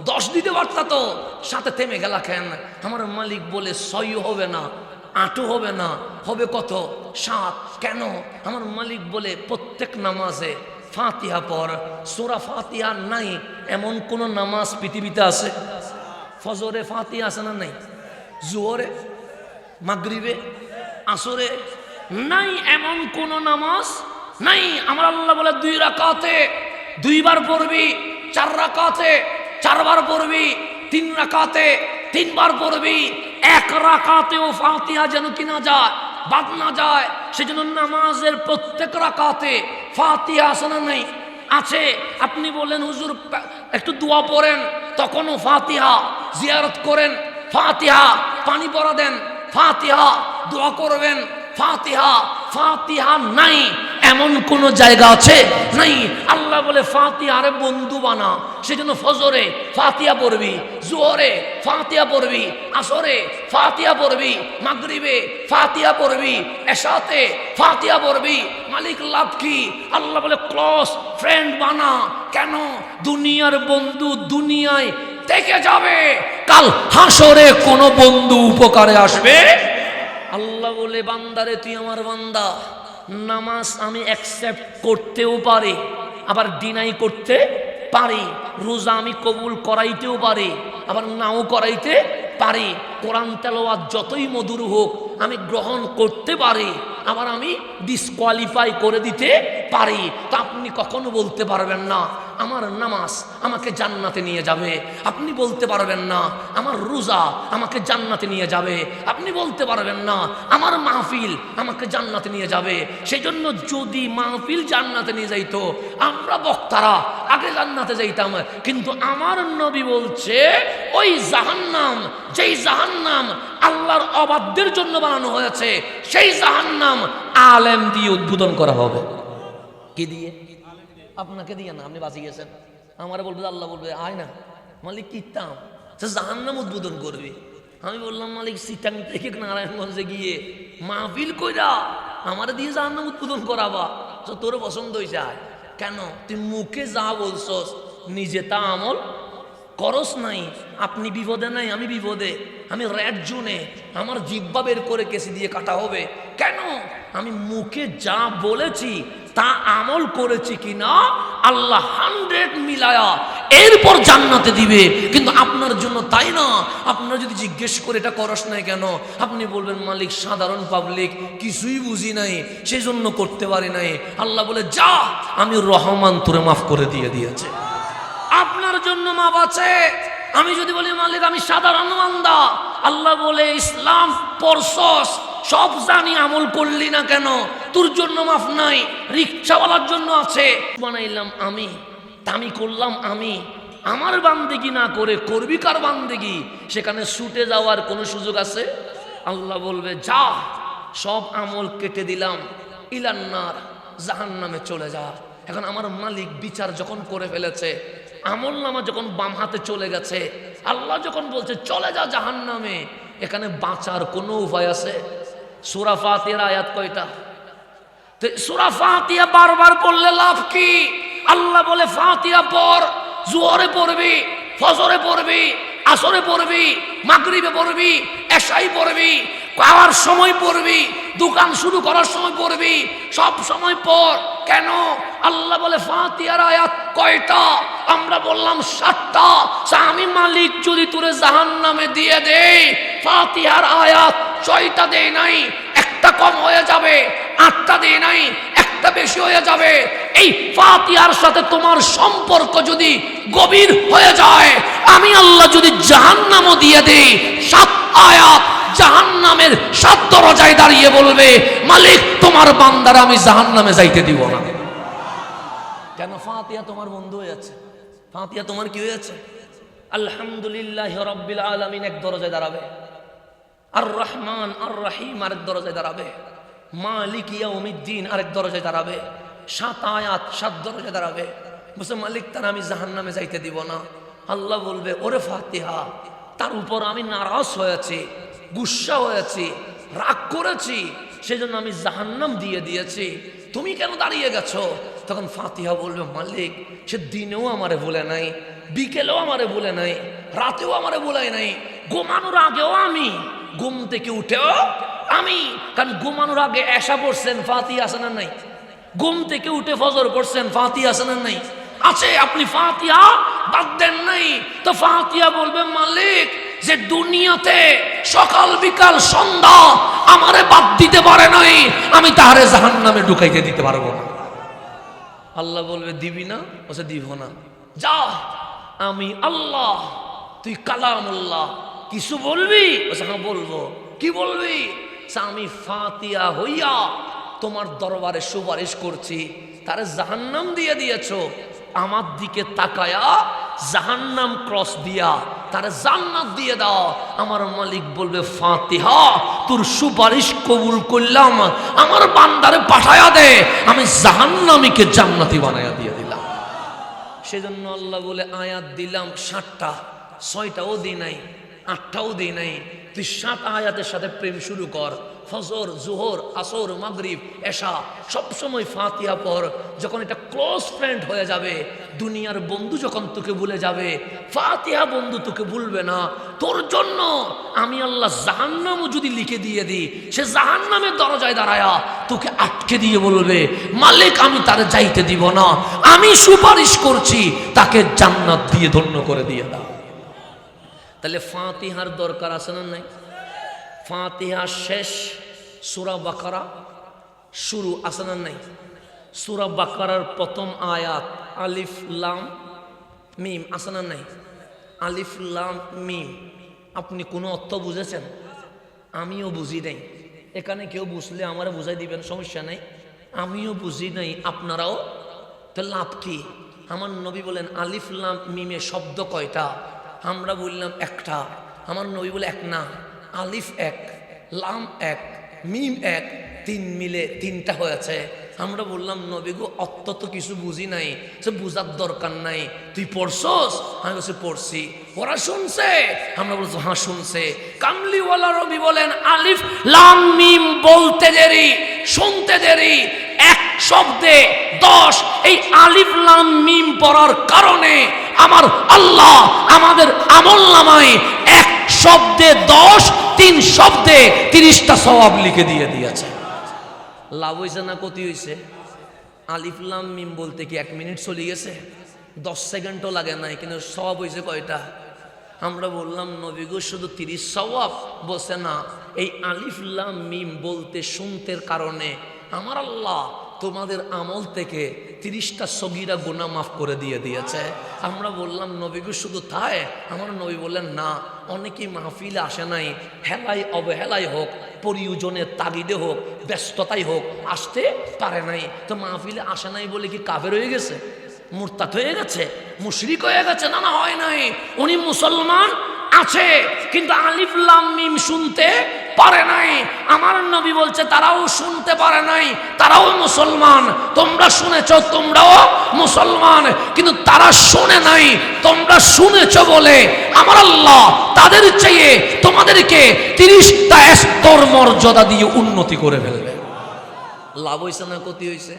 10 দিতে পারতা তো, সাথে থেমে গেলা কেন? আমার মালিক বলে 6 হবে না, 8ও হবে না, হবে কত? 7। কেন? আমার মালিক বলে প্রত্যেক নামাজে ফাতিহা পড়। সূরা ফাতিহা নাই এমন কোন নামাজ পৃথিবীতে আছে? ফজরে ফাতিহা আছে না নাই? জোহরে, মাগরিবে, আসরে নাই এমন কোন নামাজ নাই। আমার আল্লাহ বলে 2 রাকাতে 2 বার পড়বি, 4 রাকাতে 4 বার পড়বি, 3 রাকাতে 3 বার পড়বি। 1 রাকাতেও ফাতিহা যেন কি না যায়, বাদ না যায়। সেজন্য নামাজের প্রত্যেক রাকাতে ফাতিহা আছে না নাই? আছে। আপনি বলেন হুজুর একটু দোয়া পড়েন, তখনও ফাতিহা। জিয়ারত করেন, ফাতিহা। পানি পড়া দেন, ফাতিহা। দোয়া করবেন, ফাতিহা। ফাতিহা নাই এমন কোন জায়গা আছে? নাই। আল্লাহ বলে ফাতিহারে বন্ধু বানা। সেজন্য ফজরে ফাতিহা পড়বি, জোহরে ফাতিহা পড়বি, আসরে ফাতিহা পড়বি, মাগরিবে ফাতিহা পড়বি, এশাতে ফাতিহা পড়বি। মালিক লাভ কি? আল্লাহ বলে ক্লোজ ফ্রেন্ড বানা। কেন? দুনিয়ার বন্ধু দুনিয়ায় থেকে যাবে, কাল হাসরে কোন বন্ধু উপকারে আসবে। আল্লাহ বলে বান্দারে তুই আমার বান্দা, নামাজ আমি অ্যাকসেপ্ট করতেও পারি, আবার ডিনাই করতে পারি। রোজা আমি কবুল করাইতেও পারি, আবার নাও করাইতে পারি। কোরআন তেলাওয়াত যতই মধুর হোক আমি গ্রহণ করতে পারি, আবার আমি ডিসকোয়ালিফাই করে দিতে পারি। তা আপনি কখনো বলতে পারবেন না আমার নামাজ আমাকে জান্নাতে নিয়ে যাবে। আপনি বলতে পারবেন না আমার রোজা আমাকে জান্নাতে নিয়ে যাবে। আপনি বলতে পারবেন না আমার মাহফিল আমাকে জান্নাতে নিয়ে যাবে। সেই জন্য যদি মাহফিল জান্নাতে নিয়ে যাইতো, আমরা বক্তারা আগে জান্নাতে যাইতাম। কিন্তু আমার নবী বলছে ওই জাহান্নাম, যেই জাহান্নাম আল্লাহর অবাধ্যের জন্য বানানো হয়েছে, সেই জাহান্নাম আলেম দিয়ে উদ্বোধন করা হবে। কি দিয়ে? আপনাকে দিয়ে না, আপনি বাঁচিয়ে গেছেন। আমারে বলবে, আল্লাহ বলবে আয় না মালিক কিতাম, সে জাহান্নাম উদ্বোধন করবে। আমি বললাম মালিক সিটাং থেকে নারায়ণগঞ্জে গিয়ে মাহফিল কইরা আমার দিয়ে জাহান্নাম উদ্বোধন করাবা, তো তোর পছন্দ হয়েছে আয়। কেন? তুই মুখে যা বলছস নিজে তা আমল করস নাই। আপনি বিপদে নাই, আমি বিপদে, আমি রেড জোনে, আমার জিহ্বা বের করে কেসি দিয়ে কাটা হবে। কেন? আমি মুখে যা বলেছি তা আমল করেছি কিনা আল্লাহ 100 মিলায়া এরপর জান্নাতে দিবে। কিন্তু আপনার জন্য তাই না। আপনারা যদি জিজ্ঞেস করে এটা করস নাই কেন, আপনি বলবেন মালিক সাধারণ পাবলিক, কিছুই বুঝি নাই, সেই জন্য করতে পারি নাই। আল্লাহ বলে যা, আমি রহমান তোরে মাফ করে দিয়েছে। আপনার জন্য মাপ আছে। আমি যদি বলি মালিক আমি সাধারণ বান্দা, আল্লাহ বলে ইসলাম পড়ছস, সব জানি, আমল করলি না কেন, তোর জন্য মাফ নাই। রিকশাওয়ালার জন্য আছে, বানাইলাম আমি করলাম আমি, আমার বান্দেগি না করে করবি কার বান্দেগি? সেখানে ছুটে যাওয়ার কোনো সুযোগ আছে? আল্লাহ বলবে যা, সব আমল কেটে দিলাম, ইলান্নার, জাহান্নামে চলে যা। এখন আমার মালিক বিচার যখন করে ফেলেছে, আমল নামা যখন বাম হাতে চলে গেছে, আল্লাহ যখন বলছে চলে যা জাহান্নামে, এখানে বাঁচার কোনো উপায় আছে? সূরা ফাতিহার আয়াত কয়টা? সূরা ফাতিহা বারবার পড়লে লাভ কি? আল্লাহ বলে ফাতিহা পড়, জোহরে পড়বি, ফজরে পড়বি, আসরে পড়বি, মাগরিবে পড়বি, এশাই পড়বি, খাওয়ার সময় পড়বি, দোকান শুরু করার সময় পড়বি, সব সময় পড়। কেন? আল্লাহ বলে ফাতিহার আয়াত কয়টা? আমরা বললাম 7টা। আমি মালিক যদি তোরে জাহান্নামে দিয়ে দেই, ফাতিহার আয়াত 6টা দেই নাই, একটা কম হয়ে যাবে, 8টা দেই নাই, একটা বেশি হয়ে যাবে। এই ফাতিহার সাথে তোমার সম্পর্ক যদি গভীর হয়ে যায়, আমি আল্লাহ যদি জাহান্নামও দিয়ে দেই, 7 আয়াত জাহান্নামের 7 দরজায় দাঁড়িয়ে বলবে মালিক তোমার বান্দারা আমি জাহান্নামে যাইতে দিব না। কেন? ফাতিহা তোমার বন্ধু হয়ে আছে। ফাতিহা তোমার কি হয়েছে? আলহামদুলিল্লাহ রাব্বিল আলামিন এক দরজায় দাঁড়াবে, আর রহমান আর রহিম আরেক দরজায় দাঁড়াবে, মালিক ইয়াউমিদ্দিন আরেক দরজায় দাঁড়াবে। 7 আয়াত 7 দরজায় দাঁড়াবে। বলছে মালিক তার আমি জাহান্নামে যাইতে দিব না। আল্লাহ বলবে ওরে ফাতিহা, তার উপর আমি নারাজ হয়েছি, গুসা হয়েছি, রাগ করেছি, সেজন্য আমি জাহান্নাম দিয়ে দিয়েছি, তুমি কেন দাঁড়িয়ে গেছো? তখন ফাতিহা বলবে মালিক সে দিনেও আমারে বলে নাই, বিকেলেও আমারে বলে নাই, রাতেও আমারে বলে নাই, ঘুমানোর আগেও আমি, ঘুম থেকে উঠেও আমি। কারণ ঘুমানোর আগে এশা পড়ছেন, ফাতিহা আছে না নাই? ঘুম থেকে উঠে ফজর পড়ছেন, ফাতিহা আছে না নাই? আছে। আপনি ফাতিহা বাদ দেন নাই, তো ফাতিহা বলবে মালিক যে দুনিয়াতে সকাল বিকাল সন্ধ্যা আমারে বাদ দিতে পারে নাই, আমি তাহারে জাহান্নামে ঢুকাইতে দিতে পারবো না। আল্লাহ বলবে দিবি না? বলছে দিব না। যা, আমি আল্লাহ, তুই কালামুল্লাহ, কিছু বলবি? বলছে হ্যাঁ বলবো। কি বলবি? আমি ফাতিহা হইয়া তোমার দরবারে সুপারিশ করছি, তারে জাহান্নাম দিয়ে দিয়েছো, আমার দিকে তাকায়া জাহান্নাম ক্রস দিয়া তারে জান্নাত দিয়ে দাও। আমার মালিক বলবে ফাতিহা তোর সুপারিশ কবুল করলাম, আমার বান্দারে পাঠায়া দে, আমি জাহান্নামীকে জান্নাতি বানায়া দিয়ে দিলাম। সেজন্য আল্লাহ বলে আয়াত দিলাম 7টা, 6টাও দিই নাই, 8টাও দিই নাই। তুই 7 আয়াতের সাথে প্রেম শুরু কর। ফজর, জোহর, আসর, মাগরিব, এশা সবসময় ফাতিহা পড়। যখন এটা ক্লোজ ফ্রেন্ড হয়ে যাবে, দুনিয়ার বন্ধু যখন তোকে ভুলে যাবে, ফাতিহা বন্ধু তোকে ভুলবে না। তোর জন্য আমি আল্লাহ জাহান্নামও যদি লিখে দিয়ে দিই, সে জাহান্নামের দরজায় দাঁড়ায়া তোকে আটকে দিয়ে বলবে মালিক আমি তারে যাইতে দিব না, আমি সুপারিশ করছি তাকে জান্নাত দিয়ে ধন্য করে দিয়ে দাও। তাহলে ফাতিহার দরকার আছে না নাই? ফাতিহা শেষ, সূরা বাকারা শুরু, আছে না নাই? সূরা বাকারার প্রথম আয়াত আলিফ লাম মিম, আছে না নাই? আলিফ লাম মিম। আপনি কোনো অর্থ বুঝেছেন? আমিও বুঝি নাই। এখানে কেউ বুঝলে আমারে বুঝাই দিবেন, সমস্যা নেই। আমিও বুঝি নাই, আপনারাও। তো লাভ কি? আমার নবী বলেন আলিফ লাম মিমে শব্দ কয়টা? আমরা বললাম একটা। আমার নবী বলে এক না, আলিফ এক, লাম এক, মিম এক, 3 মিলে 3টা হয়েছে। আমরা বললাম নবী গো অত তো কিছু বুঝি নাই, সে বুঝার দরকার নাই, তুই পড়ছস? আমি বলছি পড়ছি। ওরা শুনছে? আমরা বলছি হ্যাঁ শুনছে। কামলিওয়ালা রবি বলেন আলিফ লাম মিম বলতে দেরি, শুনতে দেরি, এক শব্দে 10। এই আলিফ লাম মিম পড়ার কারণে আমার আল্লাহ আমাদের আমলনামায় এক শব্দে 10, 3 শব্দে 30টা সওয়াব লিখে দিয়ে দিয়েছে। লাভ হয়েছে না ক্ষতি হয়েছে? আলিফ লাম মিম বলতে কি 1 মিনিট চলে গেছে? 10 সেকেন্ডও লাগে নাই, কিন্তু সওয়াব হয়েছে কয়টা? আমরা বললাম নবী গো শুধু 30 সওয়াব, বলছে না, এই আলিফ লাম মিম বলতে শুনতে কারণে আমার আল্লাহ তোমাদের আমল থেকে 30টা সগীরা গুনাহ মাফ করে দিয়েছে। আমরা বললাম নবী গো শুধু তাই? আমার নবী বললেন না, অনেকেই মাহফিলে আসে নাই, হেলাই অবহেলাই হোক, প্রয়োজনের তাগিদে হোক, ব্যস্ততাই হোক, আসতে পারে নাই। তো মাহফিলে আসে নাই বলে কি কাফের হয়ে গেছে, মুরতাদ হয়ে গেছে, মুশরিক হয়ে গেছে? না না, হয় নাই। উনি মুসলমান আছে, কিন্তু আলিফ লাম মিম শুনতে পারে নাই। আমার নবী বলছে তারাও শুনতে পারে নাই, তারাও মুসলমান। তোমরা শুনেছ, তোমরাও মুসলমান, কিন্তু তারা শুনে নাই, তোমরা শুনেছ বলে আমার আল্লাহ তাদের চেয়ে তোমাদেরকে 30টা স্তর মর্যাদা দিয়ে উন্নতি করে ফেলবে। লাভ হয়েছে না ক্ষতি হয়েছে?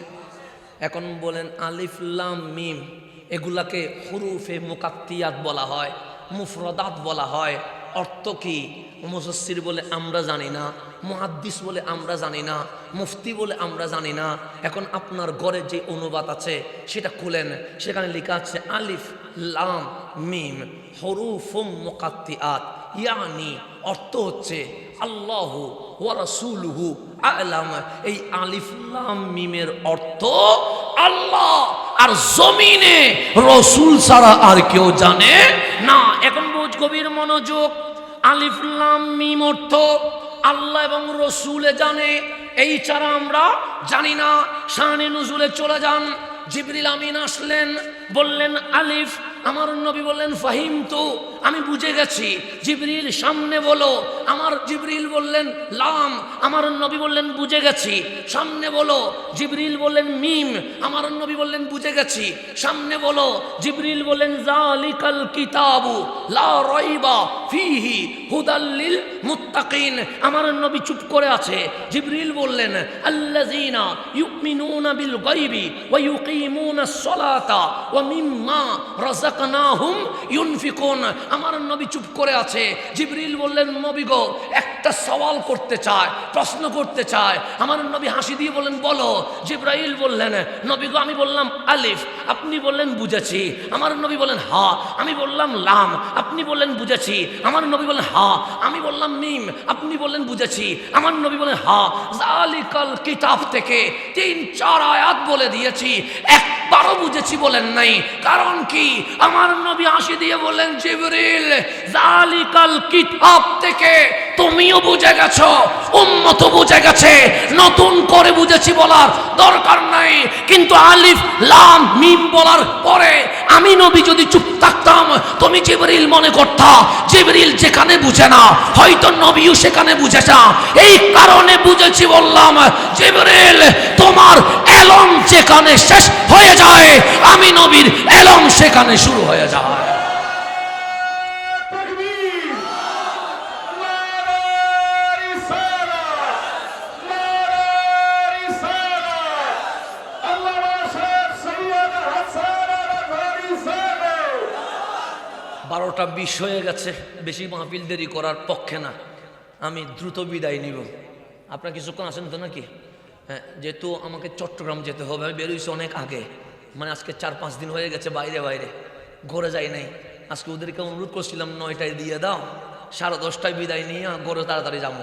এখন বলেন আলিফ লাম মিম এগুলাকে হুরুফে মুকাত্তিয়াত বলা হয়, মুফরদাত বলা হয়। অর্থ কি? মুফাসসির বলে আমরা জানি না, মুহাদ্দিস বলে আমরা জানি না, মুফতি বলে আমরা জানি না। এখন আপনার ঘরে যে অনুবাদ আছে সেটা খুলেন, সেখানে লেখা আছে আলিফ লাম মিম হুরুফুম মুকাত্তিয়াত, ইয়ানি অর্থ হচ্ছে আল্লাহু ওয়া রাসূলুহু আ'লাম। এই আলিফ লাম মিমের অর্থ আল্লাহ আর জমিনে রসুল ছাড়া আর কেউ জানে না। এখন বুঝ, গভীর মনোযোগ। আলিফ লাম মিম অর্থ আল্লাহ এবং রসুলে জানে, এই ছাড়া আমরা জানি না। শানে নুজুলে চলে যান, জিবরিল আমিন আসলেন, বললেন আলিফ, আমার নবী বললেন ফাহিমতু, আমি বুঝে গেছি। জিবরিল সামনে বলো, আমার জিবরিল বললেন লাম, আমার নবী বললেন বুঝে গেছি। সামনে বলো, জিবরিল বললেন মিম, আমার নবী বললেন বুঝে গেছি। সামনে বলো, জিবরিল বললেন যালিকাল কিতাবু লা রাইবা ফীহি হুদাল লিল মুত্তাকিন, আমার নবী চুপ করে আছে। জিবরিল বললেন আল্লাযীনা ইউমিনুনা বিল গায়বি ওয়া ইউকিমুনাস সালাতা ওয়া মিম্মা রাযাকনাহুম ইউনফিকুন, আমার নবী চুপ করে আছে। জিবরিল বললেন নবী গো একটা সওয়াল করতে চায়, প্রশ্ন করতে চায়। আমার নবী হাসি দিয়ে বললেন বলো। জিবরাইল বললেন নবী গো আমি বললাম আলিফ, আপনি বললেন বুঝেছি। আমার নবী বললেন হা, আমি বললাম লাম, আপনি বললেন বুঝেছি। আমার নবী বললেন হা, আমি বললাম মিম, আপনি বললেন বুঝেছি। আমার নবী বললেন হা। যালিকাল কিতাব থেকে 3-4 আয়াত বলে দিয়েছি, একবারও বুঝেছি বলেন নাই। কারণ কি? আমার নবী হাসি দিয়ে বললেন জিবরিল যালিকাল কিতাব থেকে তুমিও বুঝে গেছো, উম্মত বুঝে গেছে, নতুন করে বুঝেছি বলার দরকার নাই। কিন্তু আলিফ লাম মিম বলার পরে আমি নবী যদি চুপ থাকতাম, তুমি জিবরিল মনে করতা জিবরিল যেখানে বুঝে না হয়তো নবীও সেখানে বুঝে না। এই কারণে বুঝেছি বললাম জিবরিল তোমার এলম যেখানে শেষ হয়ে যায়, আমি নবীর এলম সেখানে শুরু হয়ে যায়। বারোটা 20 হয়ে গেছে, বেশি মাহফিল দেরি করার পক্ষে না, আমি দ্রুত বিদায় নিব। আপনারা কিছুক্ষণ আছেন তো নাকি? হ্যাঁ, যেহেতু আমাকে চট্টগ্রাম যেতে হবে, আমি বেরোইছি অনেক আগে, মানে আজকে 4-5 দিন হয়ে গেছে বাইরে ঘরে যাই নাই। আজকে ওদেরকে অনুরোধ করছিলাম 9টায় দিয়ে দাও, 10:30টায় বিদায় নিয়ে ঘরে তাড়াতাড়ি যাবো।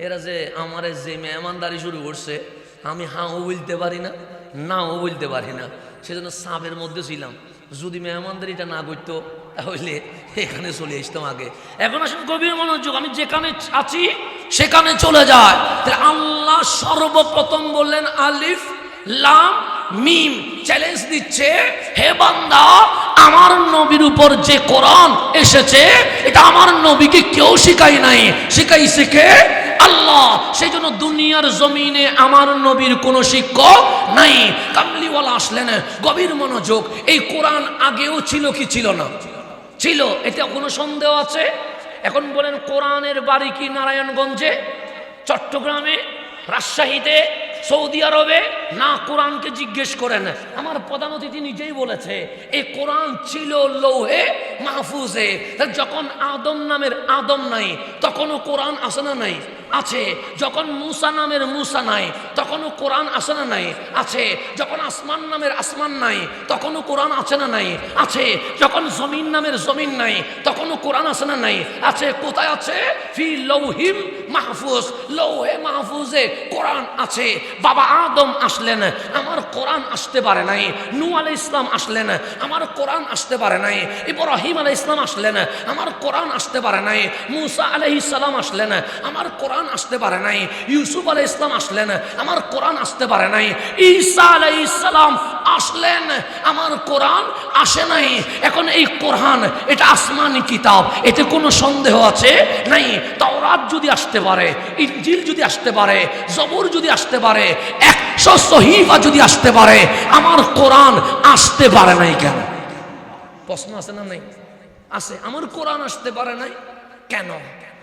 এরা যে আমার যে মেহমানদারি শুরু করছে, আমি হাও বলতে পারি না, নাও বলতে পারি না, সেজন্য সাবের মধ্যে ছিলাম। যদি মেহমানদারিটা না করতো তাহলে এখানে চলে আসতাম আগে। এখন আসেন গভীর মনোযোগ, আমি যেখানে আছি সেখানে চলে যায়। আল্লাহ সর্বপ্রথম বললেন আলিফ লাম মিম, চ্যালেঞ্জ দিচ্ছে হে বান্দা, আমার নবীর উপর যে কোরআন এসেছে এটা আমার নবীকে কেউ শিখাই নাই, শিখাইছে কে? আল্লাহ। সেই জন্য দুনিয়ার জমিনে আমার নবীর কোনো শিক্ষক নাই। কামলিওয়ালা আসলেন, গভীর মনোযোগ। এই কোরআন আগেও ছিল কি ছিল না? ছিল, এটা কোনো সন্দেহ আছে? এখন বলেন কোরআনের বাড়ি কি নারায়ণগঞ্জে, চট্টগ্রামে, রাজশাহীতে, সৌদি আরবে? না, কোরআনকে জিজ্ঞেস করেন। আমার প্রধান অতিথি নিজেই বলেছে এই কোরআন ছিল লৌহে মাহফুজে। যখন আদম নামের আদম নাই তখনও কোরআন আছে না নাই? আছে। যখন মুসা নামের মুসা নাই তখন তখনও কোরআন আসে না নাই? আছে। যখন আসমান নামের আসমান নাই তখনও কোরআন আছে না নাই? আছে। যখন জমিন নামের জমিন নাই তখনও কোরআন আছে না নাই? আছে। কোথায় আছে? ফি লৌহিম মাহফুজ, লৌহে মাহফুজে কোরআন আছে। বাবা আদম আসলেন, আমার কোরআন আসতে পারে নাই। নূহ আলাইহিস ইসলাম আসলেন, আমার কোরআন আসতে পারে নাই। ইব্রাহিম আলাইহিস ইসলাম আসলেন, আমার কোরআন আসতে পারে নাই। মুসা আলাইহিস সালাম আসলেন, আমার কোরআন আসতে পারে নাই। ইউসুফ আলাইহিস ইসলাম আসলেন, আমার কোরআন আসতে পারে নাই। ঈসা আলাইহিস সালাম আসলেন, আমার কোরআন আসে নাই। এখন এই কোরআন এটা আসমানি কিতাব, এতে কোনো সন্দেহ আছে নাই? তাওরাত যদি আসতে পারে, ইনজিল যদি আসতে পারে, জবুর যদি আসতে পারে, 100 সহিফা যদি আসতে পারে, আমার কোরআন আসতে পারে নাই কেন? প্রশ্ন আছে না নাই? আছে। আমার কোরআন আসতে পারে নাই কেন?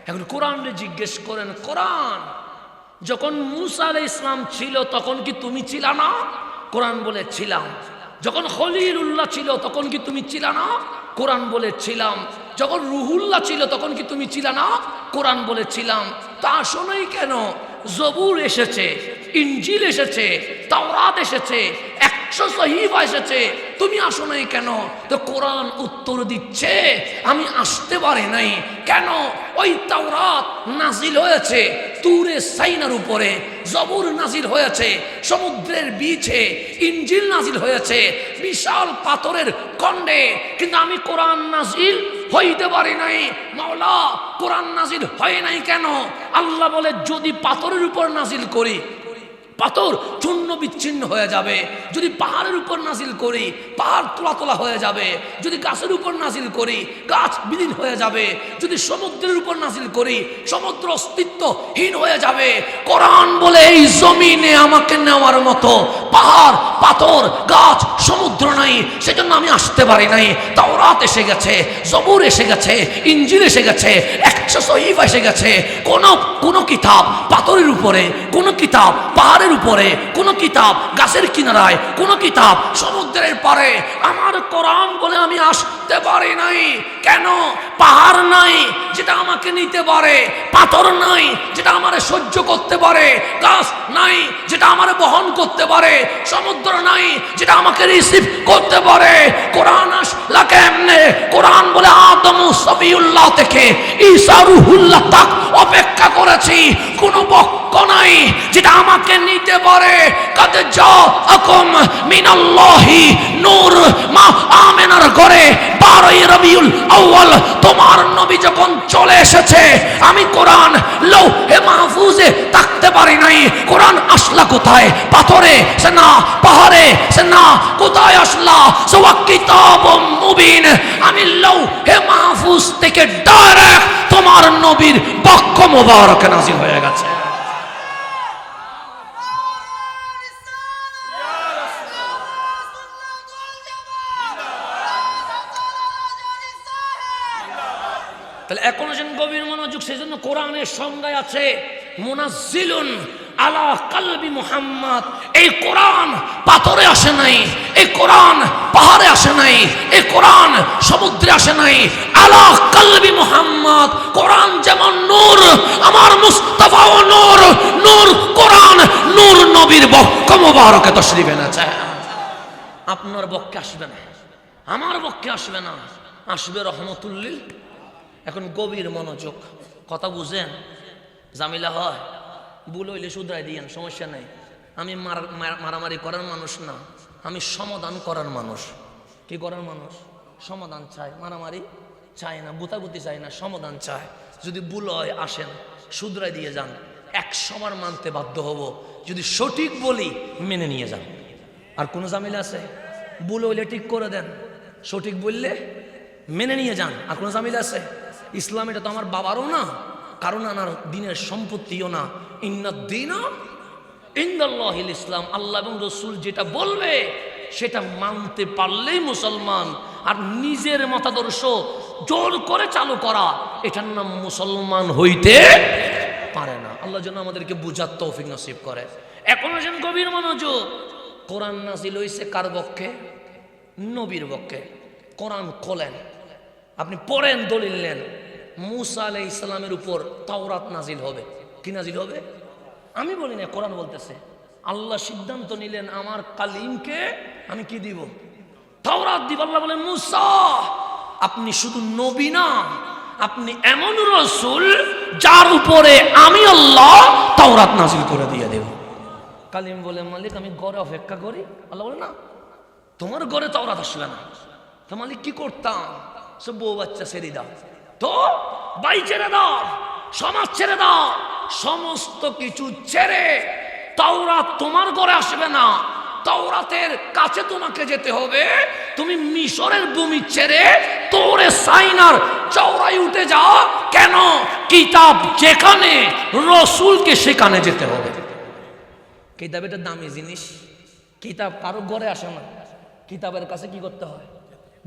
এখন কোরআনকে জিজ্ঞেস করেন, কোরআন যখন মুসা আলাইহিস ইসলাম ছিল তখন কি তুমি ছিলা না? কোরআন বলে ছিলাম। যখন খলিলুল্লাহ ছিল তখন কি তুমি ছিলা না? কোরআন বলে ছিলাম। যখন রুহুল্লাহ ছিল তখন কি তুমি ছিলা না? কোরআন বলে ছিলাম। তা শোনাই কেন? জবুর এসেছে, ইনজিল এসেছে, তাওরাত এসেছে, 100 সহিফা এসেছে, তুমি আসো নাই কেন? তো কোরআন উত্তর দিচ্ছে আমি আসতে পারি নাই কেন? ওই তাওরাত নাজিল হয়েছে তুরে সাইনার উপরে, জবুর নাজিল হয়েছে সমুদ্রের বিচে, ইনজিল নাজিল হয়েছে বিশাল পাথরের খণ্ডে, কিন্তু আমি কোরআন নাজিল হইতে পারি নাই। মাওলা, কোরআন নাজিল হয় নাই কেন? আল্লাহ বলে যদি পাথরের উপর নাজিল করি পাথর চূর্ণ বিচ্ছিন্ন হয়ে যাবে, যদি পাহাড়ের উপর নাজিল করি পাহাড় তোলা তোলা হয়ে যাবে, যদি গাছের উপর নাজিল করি গাছ বিলীন হয়ে যাবে, যদি সমুদ্রের উপর নাজিল করি সমুদ্র অস্তিত্বহীন হয়ে যাবে। কোরআন বলে এই জমিনে আমাকে নেওয়ার মতো পাহাড় পাথর গাছ সমুদ্র নাই, সেজন্য আমি আসতে পারি নাই। তাওরাত এসে গেছে, জবুর এসে গেছে, ইনজিল এসে গেছে, 100 সহিফা এসে গেছে। কোন কিতাব পাথরের উপরে, কোন কিতাব পাহাড়ের উপরে, কোন কিতাব গাছের কিনারায়, কোন কিতাব সমুদ্রের পারে। আমার কোরআন বলে আমি আসতে পারি নাই কেন? পাহাড় নাই যেটা আমাকে নিতে পারে, পাথর নাই যেটা আমারে সহ্য করতে পারে, গাছ নাই যেটা আমারে বহন করতে পারে, সমুদ্র নাই যেটা আমাকে রিসিভ করতে পারে। কোরআন আসলা কেমনে? কোরআন বলে আদম সফিউল্লাহ থেকে ঈসা রুহুল্লাহ তাক অপেক্ষা করেছি, কোন বক্ষ নাই যেটা আমাকে নিতে পারে। কাদ জাআকুম মিনাল্লাহি নূর, মা আমেনার ঘরে 12 রবিউল আউয়াল তোমার নবী যখন চলে এসেছে, আমি কোরআন লৌহে মাহফুজে থাকতে পারি নাই। কোরআন আসলা কোথায়? পাথরে সে না, পাহাড়ে সে না, কোথায় আসলা? সওয়া কিতাবুম মুবিন, আমি লৌহে মাহফুজ থেকে ডাইরেক্ট তোমার নবীর বক্ষ মোবারকে নাজিল হয়ে গেছে। তাহলে এখন আছেন গভীর মনোযোগ। সেই জন্য কোরআনের সংজ্ঞায় আছে মুনাজ্জিলুন আলা কালবি মুহাম্মদ। এই কোরআন পাথরে আসে নাই, এই কোরআন পাহাড়ে আসে নাই, এই কোরআন সমুদ্রে আসে নাই। আলা কালবি মুহাম্মদ, কোরআন যেমন নূর, আমার মুস্তাফাও নূর। নূর কোরআন, নূর নবীর বক্ষ মোবারকে তশরিফ এনেছে। আপনার বক্ষে আসবে না, আমার বক্ষে আসবে না, আসবে রহমতুল্লিল। এখন গভীর মনোযোগ, কথা বুঝেন? জামিলা হয় ভুল হইলে শুধরাই দিয়েন, সমস্যা নাই। আমি মারামারি করার মানুষ না, আমি সমাধান করার মানুষ। কি করার মানুষ? সমাধান চাই, মারামারি চাই না, গুতাগুতি চাই না, সমাধান চাই। যদি ভুল হয় আসেন, শুধরাই দিয়ে যান, 100 বার মানতে বাধ্য হব। যদি সঠিক বলি মেনে নিয়ে যান। আর কোনো জামিলা আছে? ভুল হইলে ঠিক করে দেন, সঠিক বললে মেনে নিয়ে যান। আর কোনো জামিলা আছে? ইসলাম এটা তো আমার বাবারও না, কারণ আনার দিনের সম্পত্তিও না। ইন্নাদ-দীনা ইনদাল্লাহিল ইসলাম, আল্লাহ এবং রসুল যেটা বলবে সেটা মানতে পারলেই মুসলমান। আর নিজের মতাদর্শ জোর করে চালু করা, এটার নাম মুসলমান হইতে পারে না। আল্লাহ যেন আমাদেরকে বুঝার তৌফিক নসিব করে। এখন আসেন গভীর মনোযোগ। কোরআন নাজিল হইছে কার পক্ষে? নবীর পক্ষে। কোরআন খোলেন, আপনি পড়েন, দলিল নেন। মুসা আলাইহিস সালামের উপর তাওরাত নাজিল হবে। কি নাজিল হবে? আমি বলি না, কোরআন বলতেছে। আল্লাহ সিদ্ধান্ত নিলেন আমার কালিমকে আমি কি দিব, তাওরাত দিব। আল্লাহ বলেন মুসা আপনি শুধু নবী না, আপনি এমন রাসূল যার উপরে আমি আল্লাহ তাওরাত নাযিল করে দিয়ে দেব। কালিম বলে মালিক আমি ঘরে অপেক্ষা করি। আল্লাহ বলে না, তোমার ঘরে তাওরাত আসবে না। তো মালিক কি করতাম, সব বউ বাচ্চা ছেড়ে দাও, তো বাই ছেড়ে দাও, সমাজ ছেড়ে দাও, সমস্ত কিছু ছেড়ে তাওরাত তোমার ঘরে আসবে না, তাওরাতের কাছে তোমাকে যেতে হবে। তুমি মিশরের ভূমি ছেড়ে তোরে সাইনার চওড়ায় উঠে যাও। কেন? কিতাব যেখানে রসুলকে সেখানে যেতে হবে। কিতাব এটা দামি জিনিস, কিতাব কারো ঘরে আসে না, কিতাবের কাছে কি করতে হয়,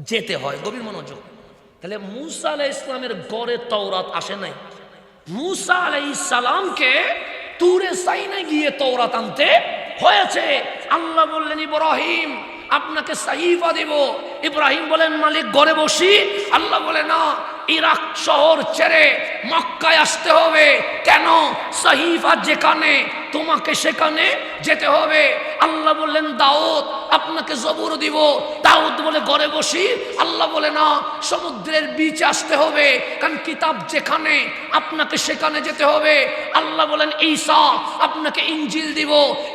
যেতে হয়। গভীর মনোযোগ। তাহলে মুসা আলাইহিস সালামের ঘরে তাওরাত আসে নাই, মুসা আলাইহিস সালামকে তুরে সাইনায় গিয়ে তাওরাত আনতে হয়েছে। আল্লাহ বললেন ইব্রাহিম আপনাকে সাহিফা দেব। ইব্রাহিম বলেন মালিক ঘরে বসি। আল্লাহ বলে না, ইরাক শহর ছেড়ে মক্কায় আসতে হবে। কেন? সাহিফা যেখানে তোমাকে সেখানে যেতে হবে। আল্লাহ বললেন দাউদ আপনাকে জবুর দিব। দাউদ বলে ঘরে বসি। আল্লাহ বলে না, সমুদ্রের বিচে আসতে হবে, কারণ কিতাব যেখানে আপনাকে সেখানে যেতে হবে। আল্লাহ বলেন ঈসা আপনাকে ইনজিল দিব।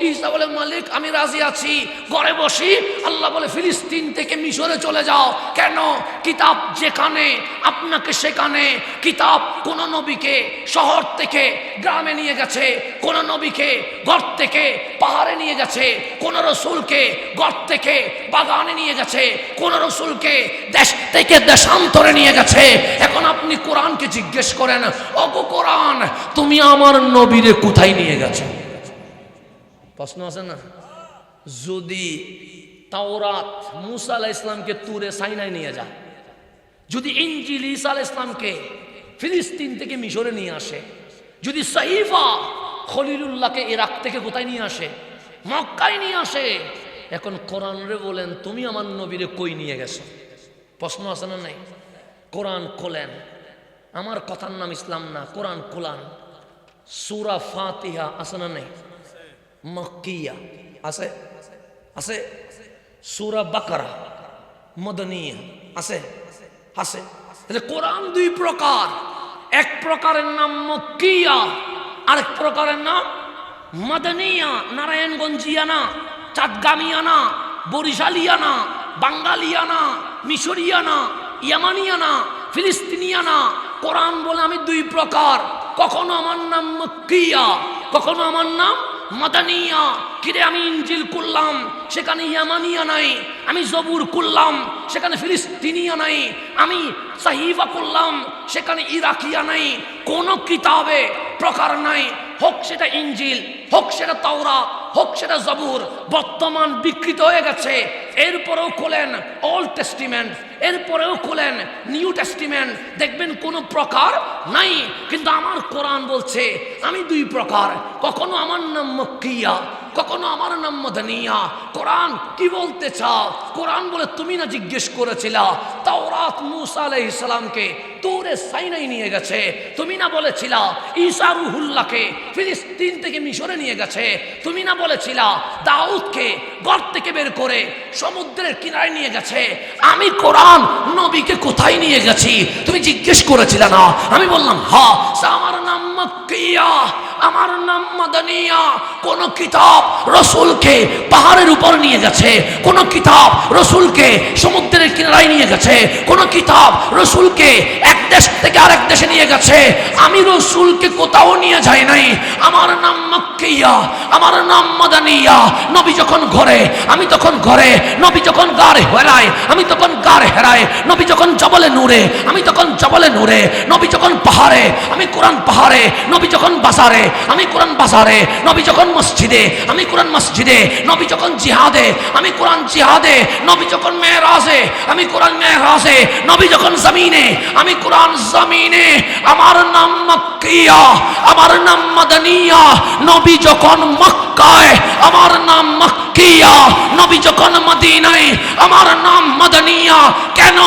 ঈসা বলে মালিক আমি রাজি আছি, ঘরে বসি। আল্লাহ বলে ফিলিস্তিন থেকে মিশরে চলে যাও। কেন? কিতাব যেখানে আপনাকে সেখানে। কিতাব কোন নবীকে শহর থেকে গ্রামে নিয়ে গেছে, কোন নবীকে ঘর থেকে পাহাড়ে নিয়ে গেছে, কোন রসুলকে ঘর থেকে বাগানে নিয়ে গেছে, কোন রসুলকে দেশ থেকে দেশান্তরে নিয়ে গেছে। এখন আপনি কোরআনকে জিজ্ঞেস করেন, ওগো কোরআন তুমি আমার নবীরে কোথায় নিয়ে গেছো? প্রশ্ন আছে না? যদি তাওরাত মুসা আলাইহিস সালামকে তুরে সাইনায় নিয়ে যায়, যদি ইনজিল ঈসা আলাইহিস সালামকে ফিলিস্তিন থেকে মিশরে নিয়ে আসে, যদি সাহিফা খলিলুল্লাহকে ইরাক থেকে কোথায় নিয়ে আসে, মক্কায় নিয়ে আসে, এখন কোরআন রে বলেন তুমি আমার নবীরে কই নিয়ে গেছো? প্রশ্ন আছে না নাই? কোরআন খোলেন, আমার কথার নাম ইসলাম না, কোরআন খোলান। সূরা ফাতিহা আছে না নাই? মক্কিয়া আছে, আছে। সূরা বাকারা মদনিয়া আছে, আছে। তাহলে কোরআন দুই প্রকার, এক প্রকারের নাম মক্কিয়া, আরেক প্রকারের নাম মদনিয়া। নারায়ণগঞ্জিয়ানা, চাঁদগামিয়ানা, বরিশালিয়ানা, বাঙ্গালিয়ানা, মিশরিয়ানা, ইয়ামানিয়ানা, ফিলিস্তিনিয়ানা। কোরআন বলে আমি দুই প্রকার, কখনো আমার নাম মক্কিয়া, কখনো আমার নাম মাদানিয়া। কিরে আমি ইনজিল করলাম সেখানে ইয়ামানিয়া নাই, আমি জবুর করলাম সেখানে ফিলিস্তিনিয়া নাই, আমি সাহিফা করলাম সেখানে ইরাকিয়া নাই। কোন কিতাবে প্রকার নাই, হোক সেটা ইনজিল, হোক সেটা তাওরাত, হোক সেটা জবুর, বর্তমান বিকৃত হয়ে গেছে। এরপরেও খোলেন ওল্ড টেস্টিমেন্ট, এরপরেও খোলেন নিউ টেস্টিমেন্ট, দেখবেন কোনো প্রকার নাই। কিন্তু আমার কোরআন বলছে আমি দুই প্রকার, কখনো আমার নাম মক্কিয়া, কখনো আমার নাম মদনিয়া। কোরআন কি বলতে চাও? কোরআন বলে তুমি না জিজ্ঞেস করেছিলা তাওরাত মুসা আলাইহিস সালামকে তুরে সাইনাই নিয়ে গেছে, তুমি না বলেছিলা ঈসা রুহুল্লাহকে ফিলিস্তিন থেকে মিশরে নিয়ে গেছে, তুমি না বলেছিলা দাউদকে ঘর থেকে বের করে সমুদ্রের কিনারে নিয়ে গেছে। আমি কোরআন নবীকে কোথায় নিয়ে গেছি তুমি জিজ্ঞেস করেছিলে না? আমি বললাম হ্যাঁ, আমার নাম মক্কিয়া, আমার নাম মাদানিয়া। কোন কিতাব রসুলকে পাহাড়ের উপর নিয়ে গেছে, কোন কিতাব রসুলকে সমুদ্রের কিনারায় নিয়ে গেছে, কোন কিতাব রসুলকে এক দেশ থেকে আরেক দেশে নিয়ে গেছে। আমি রসুলকে কোথাও নিয়ে যাই নাই। আমার নাম মক্কিয়া, আমার নাম মাদানিয়া। নবী যখন ঘরে আমি তখন ঘরে, নবী যখন গাড় হেরায় আমি তখন গাড় হেরায়, নবী যখন জবলে নূরে আমি তখন জবলে নূরে, নবী যখন পাহাড়ে আমি কোরআন পাহাড়ে, নবী যখন বাজারে আমি কোরআন বাজারে, নবী যখন মসজিদে আমি কোরআন মসজিদে, নবী যখন জিহাদে আমি কোরআন জিহাদে, নবী যখন মেরাজে আমি কোরআন মেরাজে, নবী যখন জমিনে আমি কোরআন জমিনে। আমার নাম মক্কিয়া, আমার নাম মাদানিয়া। নবী যখন মক্কায় আমার নাম মক্কিয়া, নবী যখন মদিনায় আমার নাম মাদানিয়া। কেন?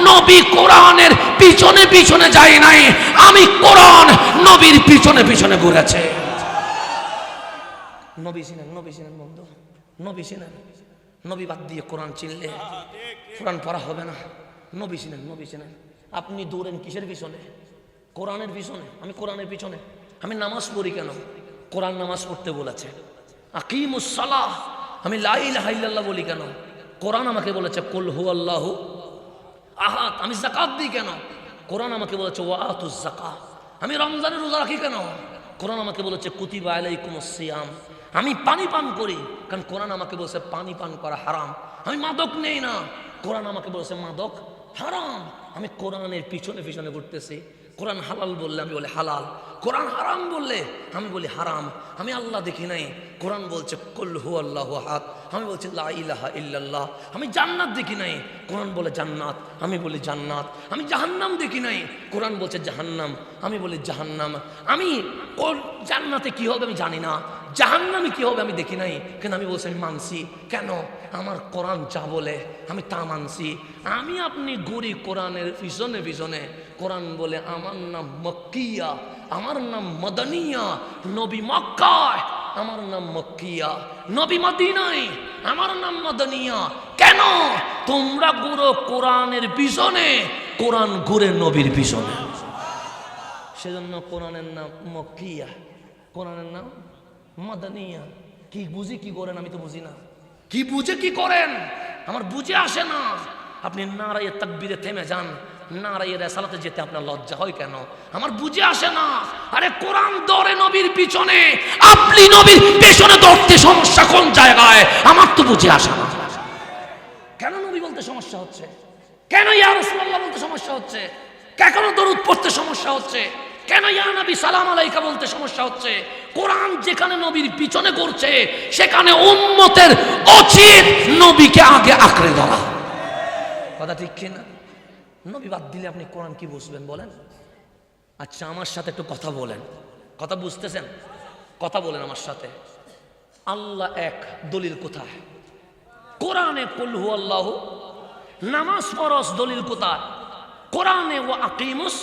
নবী কোরআনের পিছনে পিছনে যায় নাই, আমি কোরআন নবীর পিছনে পিছনে ঘুরেছে। নবী চিনেন বন্ধু, নবী চিনেন। নবী বাদ দিয়ে কোরআন চিনলে কোরআন পড়া হবে না। নবী চিনেন। আপনি দৌড়েন কিসের পিছনে? কোরআনের পিছনে। আমি কোরআনের পিছনে, আমি নামাজ পড়ি কেন? কোরআন নামাজ পড়তে বলেছে। আকিমুস সালাহ, আমি লা ইলাহা ইল্লাল্লাহ বলি কেন? কোরআন আমাকে বলেছে কুল হুয়াল্লাহু আহাদ। আমি যাকাত দিই কেন? কোরআন আমাকে বলেছে ওয়া আতুজ যাকাত। আমি রমজানের রোজা রাখি কেন? কোরআন আমাকে বলেছে কুতিবা আলাইকুমুস সিয়াম। আমি পানি পান করি কারণ কোরআন আমাকে বলেছে পানি পান করা হারাম। আমি মাদক নেই না, কোরআন আমাকে বলেছে মাদক হারাম। আমি কোরআনের পিছনে পিছনে ঘুরতেছি। কোরআন হালাল বললে আমি বলি হালাল, কোরআন হারাম বললে আমি বলি হারাম। আমি আল্লাহ দেখি নাই, কোরআন বলছে কুল হুয়াল্লাহু আহাদ, আমি বলছি লা ইলাহা ইল্লাল্লাহ। আমি জান্নাত দেখি নাই, কোরআন বলে জান্নাত, আমি বলি জান্নাত। আমি জাহান্নাম দেখি নাই, কোরআন বলছে জাহান্নাম, আমি বলি জাহান্নাম। আমি জান্নাতে কি হবে আমি জানি না, জাহান্নামে কি হবে আমি দেখি নাই, কিন্তু আমি বলছি আমি মানছি। কেন? আমার কোরআন যা বলে আমি তা মানছি। আমি আপনি ঘুরি কোরআনের পিছনে পিছনে। কোরআন বলে আমার নাম মক্কিয়া, আমার নাম মদনিয়া। নবী মক্কায়, আমার নাম মক্কিয়া। নবী মদিনায়, আমার নাম মদনিয়া। কেন? তোমরা ঘুরো কোরআনের পিছনে, কোরআন ঘুরে নবীর পিছনে। সেজন্য কোরআনের নাম মক্কিয়া, কোরআনের নাম মদনিয়া। কি বুঝি কি করেন আমি তো বুঝি না। কি বুঝে কি করেন আমার বুঝে আসে না। আপনি নারায়ে তাকবীরে থেমে যান, নারায়ে রিসালাতে যেতে আপনার লজ্জা হয় কেন? আমার বুঝে আসে না। আরে কোরআন দৌড়ে নবীর পিছনে, আপনি নবীর পিছনে দৌড়তে সমস্যা কোন জায়গায়? আমার তো বুঝে আসে না। কেন নবী বলতে সমস্যা হচ্ছে? কেন ইয়া রাসূলুল্লাহ বলতে সমস্যা হচ্ছে? কেন দরুদ পড়তে সমস্যা হচ্ছে? কেন ইয়া নবী সালাম আলাইকা বলতে সমস্যা হচ্ছে? কোরআন যেখানে নবীর পিছনে করছে সেখানে উম্মতের উচিত নবীকে আগে আঁকড়ে ধরা। কথা ঠিক কিনা? নবী বাদ দিলে আপনি কোরআন কি বুঝবেন বলেন? আচ্ছা আমার সাথে একটু কথা বলেন। কথা বুঝতেছেন? কথা বলেন আমার সাথে। আল্লাহ এক দলিল কোথায়? কোরআনে কুল হুয়াল্লাহু। নামাজ ফরজ, দলিল কোথায়? কোরআনে ওয়া আকিমুস।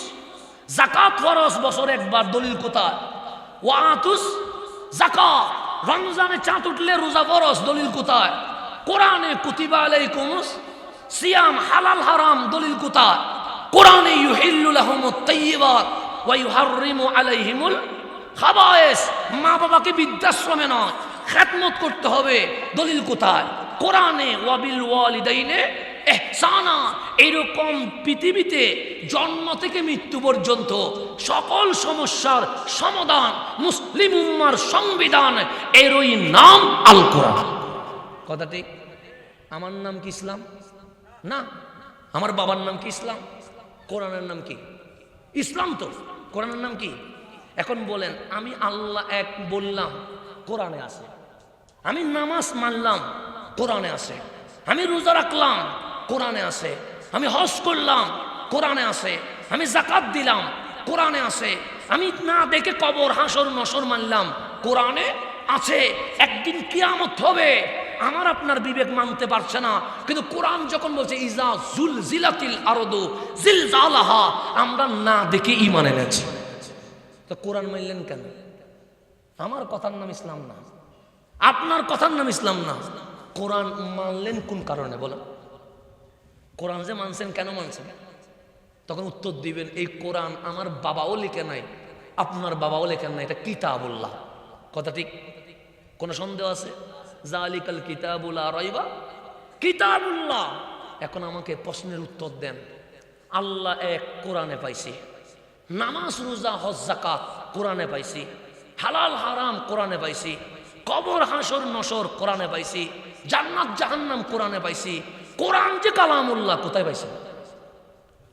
যাকাত ফরজ, বছরে একবার, দলিল কোথায়? ওয়া আতুস যাকাত। রমজানে চাঁদ উঠলে রোজা ফরজ, দলিল কোথায়? কোরআনে কুতিবা আলাইকুমুস সিয়াম। হালাল হারাম, দলিল কোথায়? কোরআনে ইউহিল্লু লাহুমুত তাইয়্যিবাত ওয়া ইউহাররিমু আলাইহিমুল খাবায়েস। মা বাবাকে বৃদ্ধাশ্রমে নয় খেদমত করতে হবে, দলিল কোথায়? কোরআনে ওয়াবিল ওয়ালিদাইনে ইহসানা। এরকম পৃথিবীতে জন্ম থেকে মৃত্যু পর্যন্ত সকল সমস্যার সমাধান মুসলিম উম্মার সংবিধান, এরই নাম আল কোরআন। কথা ঠিক? আমার নাম কি ইসলাম না? আমার বাবার নাম কি ইসলাম? কোরআনের নাম কি? ইসলাম তো। কোরআনের নাম কি? এখন বলেন, আমি আল্লাহ এক বললাম, কোরআনে আছে। আমি নামাজ মানলাম, কোরআনে আছে। আমি রোজা রাখলাম, কোরআনে আছে। আমি হজ করলাম, কোরআনে আছে। আমি যাকাত দিলাম, কোরআনে আছে। আমি না দেখে কবর হাসর নসর মানলাম, কোরআনে আছে। একদিন কিয়ামত হবে, আমার আপনার বিবেক মানতে পারছে না, কিন্তু কোরআন যখন বলছে ইজা জুলজিলাতিল আরদু জিলজালাহা, আমরা না দেখে ঈমান এনেছি। তো কোরআন মানলেন কেন? আমার কথার নাম ইসলাম না, আপনার কথার নাম ইসলাম না। কোরআন মানলেন কোন কারণে বলেন? কোরআন যে মানছেন, কেন মানছেন? তখন উত্তর দিবেন, এই কোরআন আমার বাবাও লিখে নাই, আপনার বাবাও লেখেন নাই, এটা কিতাবুল্লাহ। কথা ঠিক? কোনো সন্দেহ আছে? জালিকাল কিতাবুল লা রাইবা কিতাবুল্লাহ। এখন আমাকে প্রশ্নের উত্তর দেন। আল্লাহ এক, কোরআনে পাইছি। নামাজ রোজা হজ যাকাত কোরআনে পাইছি। হালাল হারাম কোরআনে পাইছি। কবর হাসর নসর কোরআনে পাইছি। জান্নাত জাহান্নাম কোরআনে পাইছি। কোরআন যে কালামুল্লাহ, কোথায় পাইছি?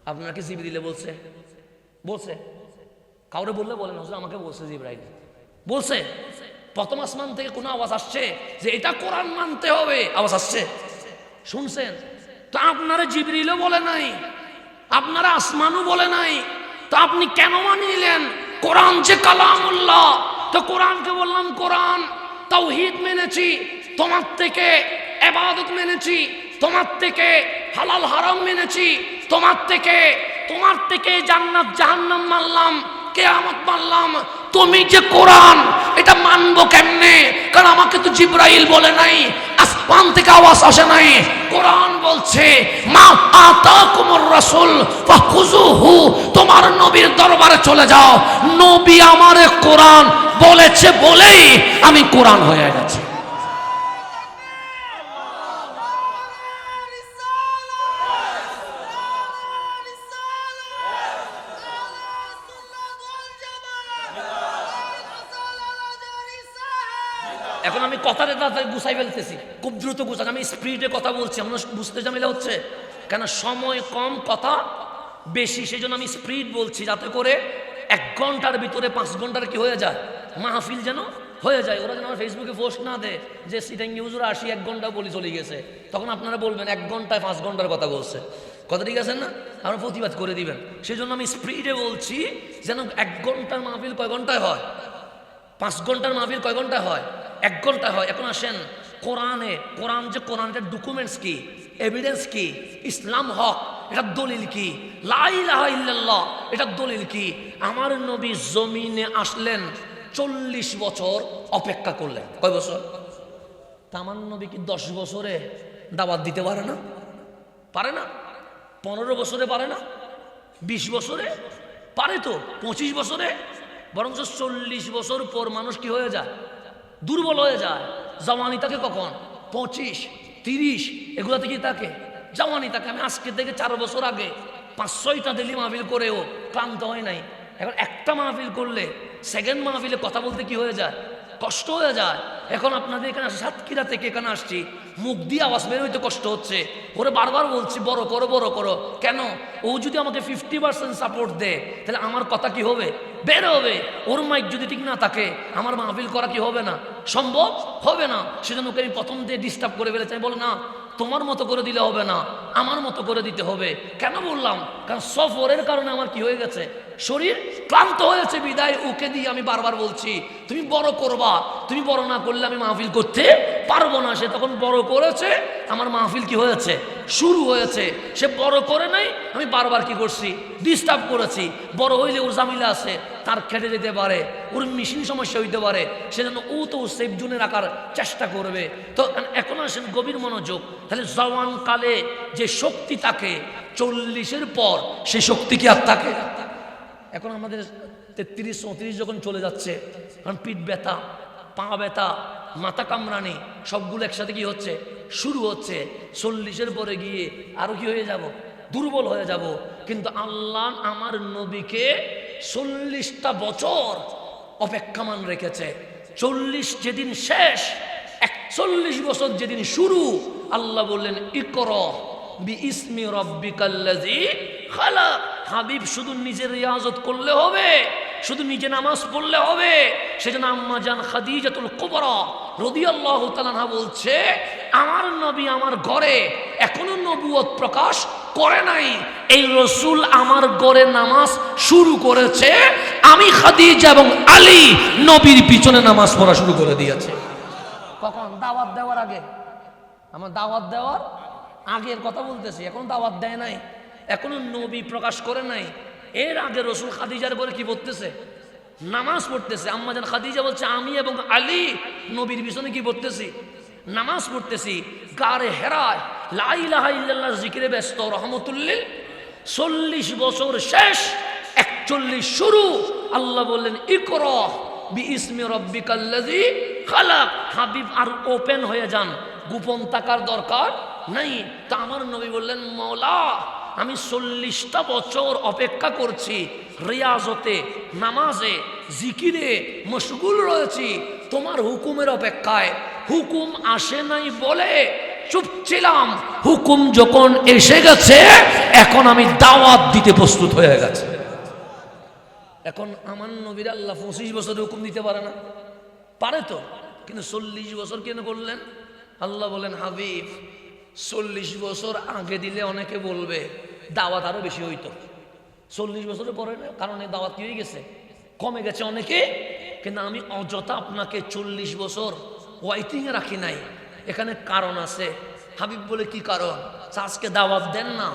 আপনার কি জিবরিলে বলছে? বলছে? কাউরে বললে বলেন হুজুর আমাকে বলছে জিবরাইল বলছে। প্রথম আসমান থেকে কোনো আওয়াজ আসছে যে এটা কোরআন মানতে হবে? আওয়াজ আসছে? শুনছেন? তো আপনারা জিবরিলও বলে নাই, আপনারা আসমানও বলে নাই, তো আপনি কেন মানি নিলেন? কোরআন যে কালামুল্লাহ। তো কোরআনকে বললাম কোরআন তাওহীদ মেনেছি, তোমার থেকে ইবাদত মেনেছি, তোমার থেকে হালাল হারাম মেনেছি, তোমার থেকে জান্নাত জাহান্নাম মানলাম, কিয়ামত মানলাম। তুমি যে কোরআন, এটা মানবো কেমনে? কারণ আমাকে তো জিবরাইল বলে নাই, আসমান থেকে আওয়াজ আসে নাই। কোরআন বলছে মা আতাকুমুর রাসূল ফাখুযুহু, তোমার নবীর দরবারে চলে যাও। নবী আমারে কোরআন বলেছে বলেই আমি কোরআন হয়ে গেছি। এখন আমি কথাটা তাড়াতাড়ি গুছাই ফেলতেছি, খুব দ্রুত গুছাই, আমি স্পিডে কথা বলছি, আমরা বুঝতে ঝামেলা হচ্ছে কেন, সময় কম কথা বেশি, সেই জন্য আমি স্পিড বলছি, যাতে করে 1 ঘন্টার ভিতরে 5 ঘন্টার কি হয়ে যায়, মাহফিল যেন হয়ে যায়। ওরা যেন আমার ফেসবুকে পোস্ট না দেয় যে সিটিং নিউজরা 1 ঘন্টা বলি চলে গেছে, তখন আপনারা বলবেন 1 ঘন্টায় 5 ঘন্টার কথা বলছে। কথা ঠিক আছে না? আপনারা প্রতিবাদ করে দিবেন। সেই জন্য আমি স্পিডে বলছি, যেন 1 ঘন্টার মাহফিল কয় ঘন্টায় হয়, 5 ঘন্টার মাহফিল কয় ঘন্টায় হয়, 1 ঘন্টা হয়। এখন আসেন কোরআনে, কোরআনের ডকুমেন্টস কি, এভিডেন্স কি, ইসলাম হক এটা দলিল কি, লা ইলাহা ইল্লাল্লাহ এটা দলিল কি। আমার নবী জমিনে আসলেন 40 বছর অপেক্ষা করলেন। কয় বছর? তা আমার নবী কি 10 বছরে দাওয়াত দিতে পারে না? পারে না? 15 বছরে পারে না? 20 বছরে পারে তো? 25 বছরে? বরং 40 বছর পর মানুষ কি হয়ে যায়, দুর্বল হয়ে যায়। জওয়ানি থাকে কখন? 25, 30 এগুলা থেকে থাকে জওয়ানি থাকে। আমি আজকে থেকে 4 বছর আগে 5-6টা দিল্লি মাহফিল করেও ক্লান্ত হয় নাই। এখন একটা মাহফিল করলে সেকেন্ড মাহফিলে কথা বলতে কি হয়ে যায়, কষ্ট হয়ে যায়। এখন আপনাদের এখানে আসে, সাতক্ষীরা থেকে এখানে আসছি, মুখ দিয়ে আওয়াজ বের হইতে কষ্ট হচ্ছে। ওরে বারবার বলছি বড় করো বড় করো। কেন? ও যদি আমাকে 50% সাপোর্ট দেয় তাহলে আমার কথা কি হবে, বের হবে। ওর মাইক যদি ঠিক না থাকে আমার মাহফিল করা কি হবে না, সম্ভব হবে না। সেজন্য ওকে আমি প্রথম দিয়ে ডিস্টার্ব করে ফেলেছি। বলে না, তোমার মতো করে দিলে হবে না, আমার মতো করে দিতে হবে। কেন বললাম? কারণ সফরের কারণে আমার কি হয়ে গেছে, শরীর ক্লান্ত হয়েছে। বিদায় ওকে দিয়ে আমি বারবার বলছি তুমি বড় করবা, তুমি বড় না করলে আমি মাহফিল করতে পারবো না। সে তখন বড় করেছে, আমার মাহফিল কি হয়েছে, শুরু হয়েছে। সে বড় করে নাই, আমি বারবার কি করছি, ডিস্টার্ব করেছি। বড় হইলে ওর জামিলা আছে, তার খেটে যেতে পারে, ওর মেশিন সমস্যা হইতে পারে, সেজন্য ও তো সেফ জোনে রাখার চেষ্টা করবে। তো এখন আসেন গভীর মনোযোগ। তাহলে জওয়ান কালে যে শক্তি থাকে 40-এর পর সে শক্তি কি আর থাকে? এখন আমাদের 33-34 যখন চলে যাচ্ছে, কারণ পিঠ ব্যথা, পা ব্যথা, মাথা কামড়ানি সবগুলো একসাথে কি হচ্ছে, শুরু হচ্ছে। 40-এর পরে গিয়ে আরো কি হয়ে যাব, দুর্বল হয়ে যাব। কিন্তু আল্লাহ আমার নবীকে 40টা বছর অপেক্ষামান রেখেছে। 40 যেদিন শেষ, 41 বছর যেদিন শুরু, আল্লাহ বললেন ইকরা বিইসমি রাব্বিকাল্লাযী খালাক। হাবিব শুধু নিজের রিয়াজত করলে হবে, শুধু নিজে নামাজ পড়লে হবে। সেজন্য আম্মা জান খাদিজাতুল কুবরা রাদিয়াল্লাহু তাআলা আনহা বলছে, আমার নবী আমার ঘরে এখনো নবুয়ত প্রকাশ করে নাই, এই রসুল আমার ঘরে নামাজ শুরু করেছে, আমি খাদিজা এবং আলী নবীর পিছনে নামাজ পড়া শুরু করে দিয়েছে। কখন? দাওয়াত দেওয়ার আগে। আমার দাওয়াত দেওয়ার আগের কথা বলতেছি, এখন দাওয়াত দেয় নাই, এখনো নবী প্রকাশ করে নাই। এর আগে রসুল খাদিজার ঘরে কি পড়তেছে, নামাজ পড়তেছে। আম্মা জান খাদিজা বলছে, আমি এবং আলী নবীর পিছনে কি পড়তেছি, নামাজ পড়তেছি। গারে হেরায় লা ইলাহা ইল্লাল্লাহ জিকিরে ব্যস্ত রহমতুল্লিল। 40 বছর শেষ, 41 শুরু। আল্লাহ বললেন ইকরা বিইসমি রাব্বিকাল্লাযী খালাক। হাবিব আর ওপেন হয়ে যান, গোপন থাকার দরকার নাই। তা আমার নবী বললেন, মওলা আমি 40টা বছর অপেক্ষা করছি, রিয়াজতে, নামাজে, জিকিরে মশগুল রয়েছি, তোমার হুকুমের অপেক্ষায়। হুকুম আসে নাই বলে চুপ ছিলাম, হুকুম যখন এসে গেছে এখন আমি দাওয়াত দিতে প্রস্তুত হয়ে গেছে। এখন আমার নবীর আল্লাহ 25 বছরে হুকুম দিতে পারে না? পারে তো, কিন্তু 40 বছর কেন করলেন? আল্লাহ বলেন, হাবিব 40 বছর আগে দিলে অনেকে বলবে দাওয়াত আরো বেশি হইতো। 40 বছরের পরে কারণে দাওয়াত কি হয়ে গেছে, কমে গেছে অনেকে। কিন্তু আমি অযথা আপনাকে 40 বছর ওয়াইটিংয়ে রাখি নাই, এখানে কারণ আছে। হাবিব বলে, কি কারণ? আজকে দাওয়াত দেন না,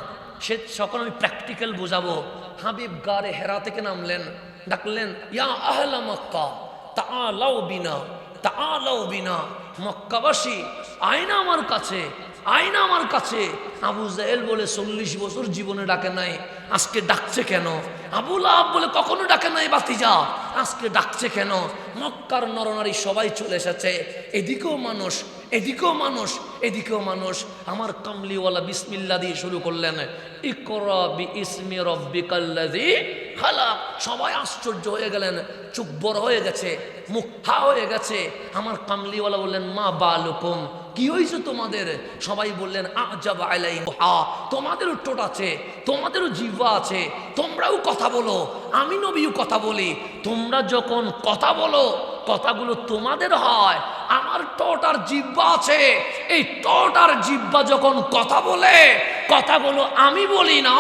সে সকল আমি প্র্যাকটিক্যাল বোঝাবো। হাবিব গারে হেরা থেকে নামলেন, ডাকলেন, ইয়া আহলা মক্কা, তাআলাউ বিনা, তাআলাউ বিনা, মক্কাবাসী আয়না আমার কাছে, আয়না আমার কাছে। আবু জাহেল বলে 40 বছর জীবনে ডাকে নাই, আজকে ডাকছে কেন? আবু লাহাব বলে কখনো ডাকে নাই বাতিজা, আজকে ডাকছে কেন? মক্কার নরনারী সবাই চলে এসেছে, এদিকেও মানুষ, এদিকেও মানুষ, এদিকেও মানুষ। আমার কামলিওয়ালা বিসমিল্লাহ দিয়ে শুরু করলেন, ইকরা বিইসমি রাব্বিকাল্লাযী খালাক। সবাই আশ্চর্য হয়ে গেলেন, চুপ বড় হয়ে গেছে, মুখ হা হয়ে গেছে। আমার কামলিওয়ালা বললেন, মা বালুকুম, কি হয়েছে তোমাদের? সবাই বললেন, আজাব আলাইহা, তোমাদেরও ঠোঁট আছে, তোমাদেরও জিহ্বা আছে, তোমরাও কথা বলো, আমি নবীও কথা বলি। তোমরা যখন কথা বলো কথাগুলো তোমাদের হয়, আমার ঠোঁট আর জিহ্বা আছে, এই ঠোঁট আর জিহ্বা যখন কথা বলে কথাগুলো আমি বলি না,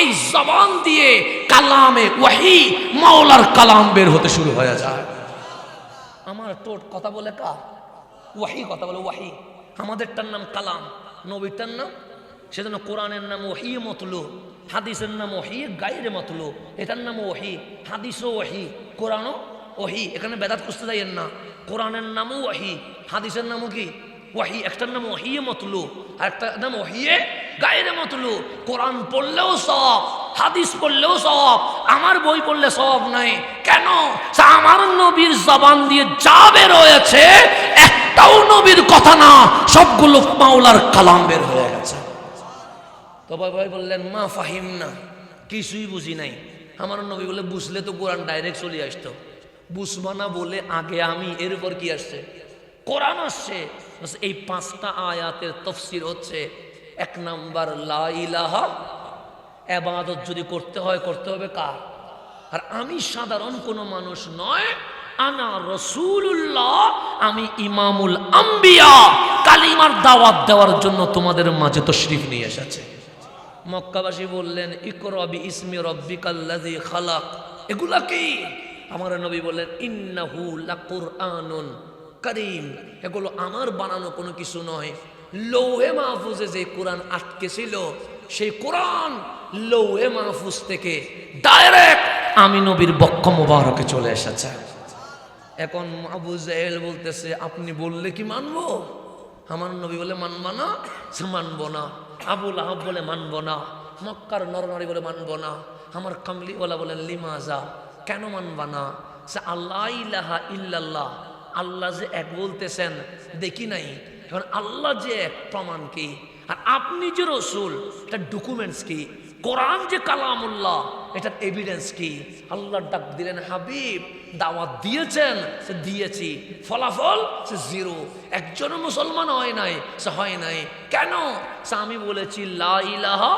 এই জবান দিয়ে কালামে ওয়াহি, মাওলার কালাম বের হতে শুরু হয়ে যায়। আমার ঠোঁট কথা বলে কার? ওয়াহি কথা বলে, ওয়াহি। আমাদেরটার নাম কালাম, নবীটার নাম, সেজন্য কোরআনের নাম ওয়াহি মতলু, হাদিসের নাম ওয়াহি গায়রে মতলু। এটার নাম ওয়াহি, হাদিসও ওয়াহি, কোরআনও ওয়াহি। এখানে বেদাত খুঁজতে যাইয়েন না। কোরআনের নামও ওয়াহি, হাদিসের নামও কি ওয়াহি। একটার নাম ওয়াহি মতলু আর একটা নাম ওয়াহি গায়রে মতলু। কোরআন পড়লেও সব, হাদিস পড়লেও সব, আমার বই পড়লে সব নাই। কেন? আমার নবীর জবান দিয়ে যা বের হয়েছে একটাও নবীর কথা না, সবগুলো মাওলার কালাম বের হয়ে গেছে। তো ভাই বললেন, মা ফাহিম না, কিছুই বুঝি নাই। আমার নবী বলে, বুঝলে তো কোরআন ডাইরেক্ট চলে আসতো, বুঝবা না বলে আগে আমি, এর উপর কি আসছে? কোরআন আসছে। এই 5টা আয়াতের তাফসীর হচ্ছে, 1 নাম্বার লা ইলাহা, ইবাদত যদি করতে হয় করতে হবে কার? আর আমি সাধারণ কোনো মানুষ নয়, আনা রাসূলুল্লাহ, আমি ইমামুল আম্বিয়া, কালিমার দাওয়াত দেওয়ার জন্য তোমাদের মাঝে তাশরীফ নিয়ে এসেছে। মক্কাবাসী বললেন, ইকরা বিইসমি রাব্বিকাল্লাযী খালাক। এগুলা কি? আমার নবী বললেন, ইন্নাহু লাকুরআনুন কারীম, এগুলো আমার বানানো কোনো কিছু নয়। লৌহে মাহফুজে যে কোরআন আটকে ছিল, সেই কোরআন লৌহে মাহফুজ থেকে ডাইরেক্ট আমি নবীর বক্ষ মোবারকে চলে এসেছে। এখন আবু জাহেল বলতেছে, আপনি বললে কি মানবো? আমার নবী বলে, মানবা না? সে মানবো না। আবু লাহাব বলে, মানবো না। মক্কার নরনারী বলে, মানবো না। আমার কামলিওয়ালা বলেন, লিমাজা, কেন মানবা না? সে আল্লাহ ইলাহা ইল্লাল্লাহ, আল্লাহ যে এক বলতেছেন দেখি নাই, এখন আল্লাহ যে এক প্রমাণ কি? আর আপনি যে রসুল, এটা ডকুমেন্টস কি? কোরআন যে কালামুল্লাহ, এটার এভিডেন্স কি? আল্লাহ ডাক দিলেন, হাবিব দাওয়াত দিয়েছেন, সে দিয়েছি, ফলাফল সে জিরো। একজনও মুসলমান হয় নাই, সে হয় নাই। কেন? সে আমি বলেছি লা ইলাহা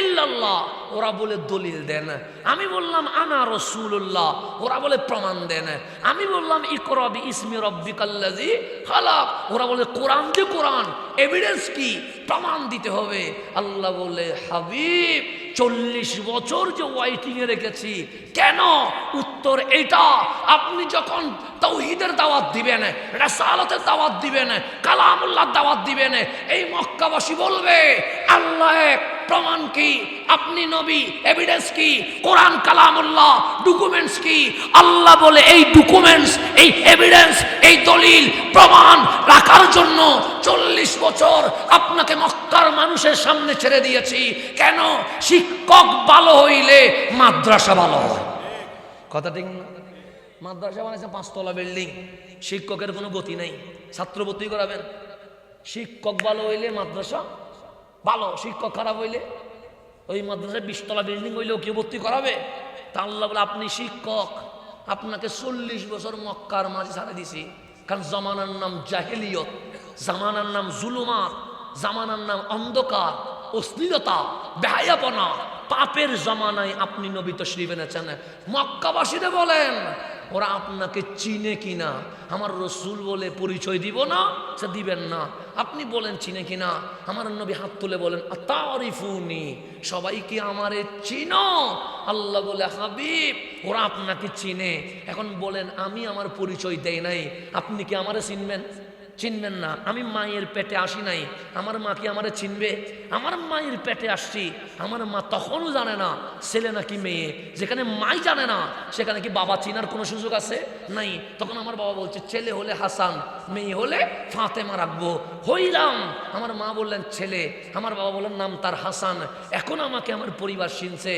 ইল্লাল্লাহ, ওরা বলে দলিল দেন। আমি বললাম আনা রাসূলুল্লাহ, ওরা বলে প্রমাণ দেন। আমি বললাম ইকরা বিইসমি রাব্বিকাল্লাযী খালাক, ওরা বলে কোরআন যে কোরআন, এভিডেন্স কি? প্রমাণ দিতে হবে। আল্লাহ বলে, হাবিব 40 বছর যে ওয়াইটিংয়ে রেখেছি, কেন? উত্তর এটা, আপনি যখন তাওহীদের দাওয়াত দিবেন, রিসালাতের দাওয়াত দিবেন, কালামুল্লাহর দাওয়াত দিবেন, এই মক্কাবাসী বলবে আল্লাহ এক, প্রমাণ কি? আপনি নবী, এভিডেন্স কি? কোরআন কালামুল্লাহ, ডকুমেন্টস কি? আল্লাহ বলে, এই ডকুমেন্টস, এই এভিডেন্স, এই দলিল প্রমাণ রাখার জন্য 40 বছর আপনাকে মক্কার মানুষের সামনে ছেড়ে দিয়েছি। কেন? শিক্ষক ভালো হইলে মাদ্রাসা ভালো হয়। কথা ঠিক না? মাদ্রাসা বানাইছে 5 তলা বিল্ডিং, শিক্ষকের কোনো গতি নেই, ছাত্র ভর্তি করাবেন। শিক্ষক ভালো হইলে মাদ্রাসা ভালো, শিক্ষক খারাপ হইলে ওই মাদ্রাসায় 20 তলা বিল্ডিং হইলেও কেউ ভর্তি করাবে? তা আল্লাহ বলে, আপনি শিক্ষক, আপনাকে 40 বছর মক্কার মাঝে ছাড়ে দিছি। কারণ জামানার নাম জাহেলিয়ত, জামানার নাম জুলুমাত, জামানার নাম অন্ধকার, অশ্লীলতা, বেহায়াপনা, পাপের জামানায় আপনি নবী তাশরীফ এনেছেন। মক্কাবাসীরা বলেন, ওরা আপনাকে চিনে কিনা? আমার রসুল বলে পরিচয় দিব না, সে দিবেন না। আপনি বলেন চিনে কিনা? আমার নবী হাত তুলে বলেন, আতারিফুনি, সবাই কি আমারে চিনো? আল্লাহ বলে, হাবিব ওরা আপনাকে চিনে। এখন বলেন, আমি আমার পরিচয় দেই নাই, আপনি কি আমারে চিনবেন? চিনবেন না। আমি মায়ের পেটে আসি নাই, আমার মা কি আমারে চিনবে? আমার মায়ের পেটে আসছি, আমার মা তখনও জানে না ছেলে নাকি মেয়ে। যেখানে মাই জানে না সেখানে কি বাবা চিনার কোনো সুযোগ আছে? নাই। তখন আমার বাবা বলছে ছেলে হলে হাসান, মেয়ে হলে ফাতেমা রাখবো। হইলাম, আমার মা বললেন ছেলে, আমার বাবা বললেন নাম তার হাসান। এখন আমাকে আমার পরিবার চিনছে।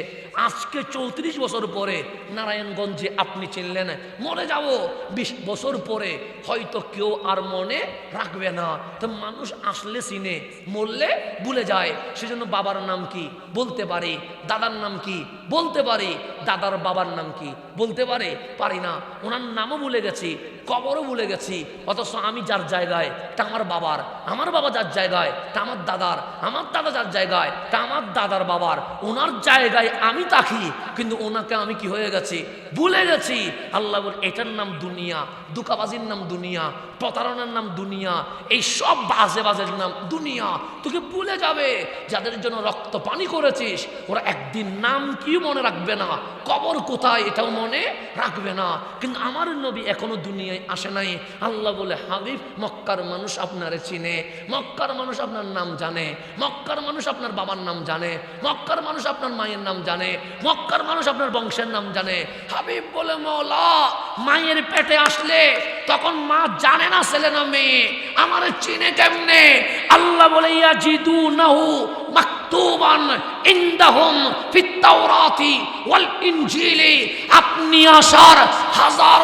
আজকে 34 বছর পরে নারায়ণগঞ্জে আপনি চিনলেন, মরে যাব 20 বছর পরে হয়তো কেউ আর মনে রাখবে না। তো মানুষ আসলে চিনে, মরলে ভুলে যায়। সেজন্য বাবার নাম কি বলতে পারি, দাদার নাম কি বলতে পারি, দাদার বাবার নাম কি বলতে পারি না। ওনার নামও ভুলে গেছি, কবরও ভুলে গেছি। অথচ আমি যার জায়গায় তা আমার বাবার, আমার বাবা যার জায়গায় তা আমার দাদার, আমার দাদা যার জায়গায় তা আমার দাদার বাবার। ওনার জায়গায় আমি থাকি, কিন্তু ওনাকে আমি কি হয়ে গেছি? ভুলে গেছি। আল্লাহ বল এটার নাম দুনিয়া, দুকাবাজির নাম দুনিয়া, প্রতারণার নাম দুনিয়া, এই সব বাজে বাজের নাম দুনিয়া। তোকে ভুলে যাবে। যাদের জন্য রক্ত পানি করেছিস ওরা একদিন নাম কি মনে রাখবে না, কবর কোথায় এটাও মনে রাখবে না। কিন্তু আমার নবী এখনো দুনিয়ায় আসে নাই। আল্লাহ বলে হাবিব মক্কার মানুষ আপনারে চিনে, মক্কার মানুষ আপনার নাম জানে, মক্কার মানুষ আপনার বাবার নাম জানে, মক্কার মানুষ আপনার মায়ের নাম জানে, মক্কার মানুষ আপনার বংশের নাম জানে। হাবিব বলে মওলা মায়ের পেটে আসলে তখন মা জানে না ছেলে না মেয়ে, আমার চিনে কেমনে? আল্লাহ বলে ইয়াজিদুনাহু মাকতুবান ইনদাহুম ফিত তাওরাতি ওয়াল ইনজিলি। আপনি আসার 1000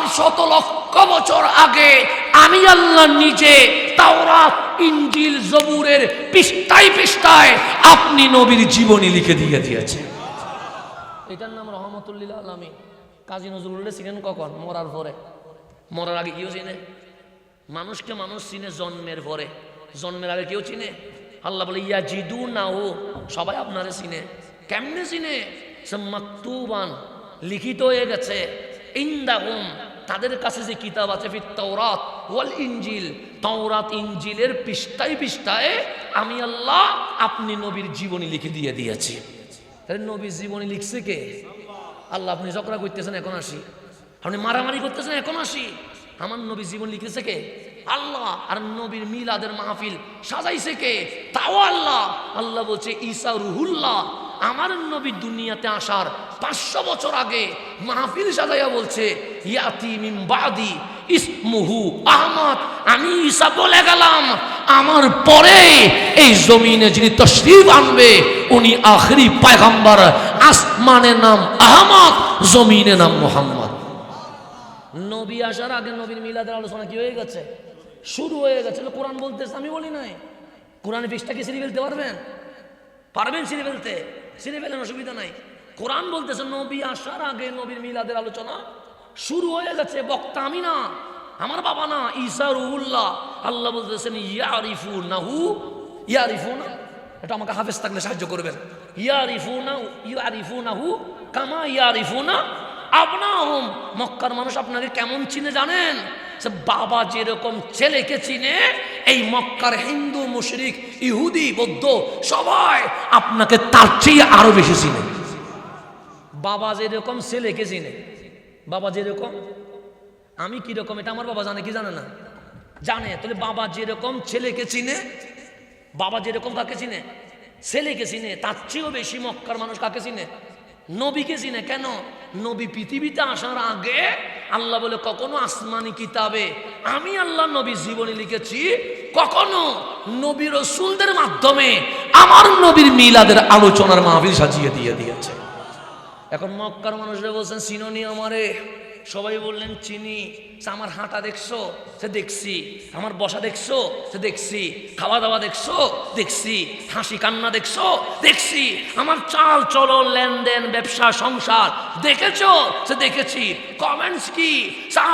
লক্ষ বছর আগে আমি আল্লাহ নিজে তাওরাত, ইনজিল, জবুরের পৃষ্ঠায় পৃষ্ঠায় আপনি নবীর জীবনী লিখে দিয়ে দিয়েছেন। এটার নাম রহমতুল লিল আলামিন। কাজী নজরুল্লাহ চিনেন কখন? মরার পরে। মরার আগে কেউ চিনে? মানুষকে মানুষ চিনে জন্মের পরে, জন্মের আগে কেউ চিনে? আল্লাহ বলে ইয়াজিদুনাহু, সবাই আপনারে চিনে। কেমনে চিনে? মাকতুবান, লিখিত হয়ে গেছে, ইনদাহুম, তাদের কাছে যে কিতাব আছে, ফিত তাওরাত ওয়াল ইনজিল, তাওরাত ইনজিলের পৃষ্ঠায় পৃষ্ঠায় আমি আল্লাহ আপনি নবীর জীবনী লিখে দিয়ে দিয়েছি। তাহলে নবীর জীবনী লিখছে কে? আল্লাহ। আপনি ঝগড়া করতেছেন এখন আসি, আপনি মারামারি করতেছেন এখন আসি, আমার নবী জীবন লিখেছে কে? আল্লাহ। আর নবীর মিলাদের মাহফিল সাজাইছে কে? তাও আল্লাহ। আল্লাহ বলছে ঈসা রুহুল্লাহ। আমার নবী দুনিয়াতে আসার 500 বছর আগে মাহফিল সাজাইয়া বলছে ইয়াতি মিন বাদি ইসমুহু আহমদ। আমি ঈসা বলে গেলাম আমার পরে এই জমিনে যিনি তশরীফ আনবে উনি আখেরি পয়গম্বর। আসমানের নাম আহমদ, জমিনের নাম মুহাম্মদ। নবী আসার আগে নবীর মিলাদের আলোচনা কি হয়ে গেছে? শুরু হয়ে গেছে। কোরআন বলতেছে, আমি বলি নাই। কোরআনের পৃষ্ঠা কি ছিঁড়ে ফেলতে পারবেন? পারবেন ছিঁড়ে ফেলতে? ছিঁড়ে ফেলেন, অসুবিধা নাই। কোরআন বলতেছে নবী আসার আগে নবীর মিলাদের আলোচনা শুরু হয়ে গেছে। বক্তা আমি না, আমার বাবা না, ঈসা রুহুল্লাহ। আল্লাহ বলতেছেন ইয়ারিফুনাহু, ইয়ারিফুনা, এটা আমাকে হাফেজ থাকলে সাহায্য করবেন। ইয়ারিফুনাহু কামা ইয়ারিফুনা আবনাহুম। মক্কার মানুষ আপনাকে কেমন চিনে জানেন? বাবা যেরকম ছেলেকে চিনে, এই মক্কার হিন্দু, মুশরিক, ইহুদি, বৌদ্ধ সবাই আপনাকে তার চেয়ে আরো বেশি চিনে। বাবা যেরকম ছেলেকে চিনে, বাবা যেরকম, আমি কিরকম এটা আমার বাবা জানে কি জানে না? জানে। তাহলে বাবা যেরকম ছেলেকে চিনে, বাবা যেরকম কাকে চিনে? ছেলেকে চিনে। তার চেয়েও বেশি মক্কার মানুষ কাকে চিনে? নবীকে চিনে। কেন? নবী পৃথিবীতে আসার আগে আল্লাহ বলে কখনো আসমানি কিতাবে আমি আল্লাহ নবী জীবনী লিখেছি, কখনো নবী রাসূলদের মাধ্যমে আমার নবীর মিলাদের আলোচনার মাহফিল সাজিয়ে দিয়ে দিয়েছে। এখন মক্কার মানুষরা বলছেন চিনোনি আমারে? সবাই বললেন চিনি। আমার হাঁটা দেখছো? সে দেখছি। আমার বসা দেখছো? সে দেখছি। খাওয়া দাওয়া দেখছো? দেখছি। হাসি কান্না দেখছো? দেখছি। আমার চাল চলন, লেনদেন, ব্যবসা, সংসার দেখেছো? সে দেখেছি। কমেন্টস কি?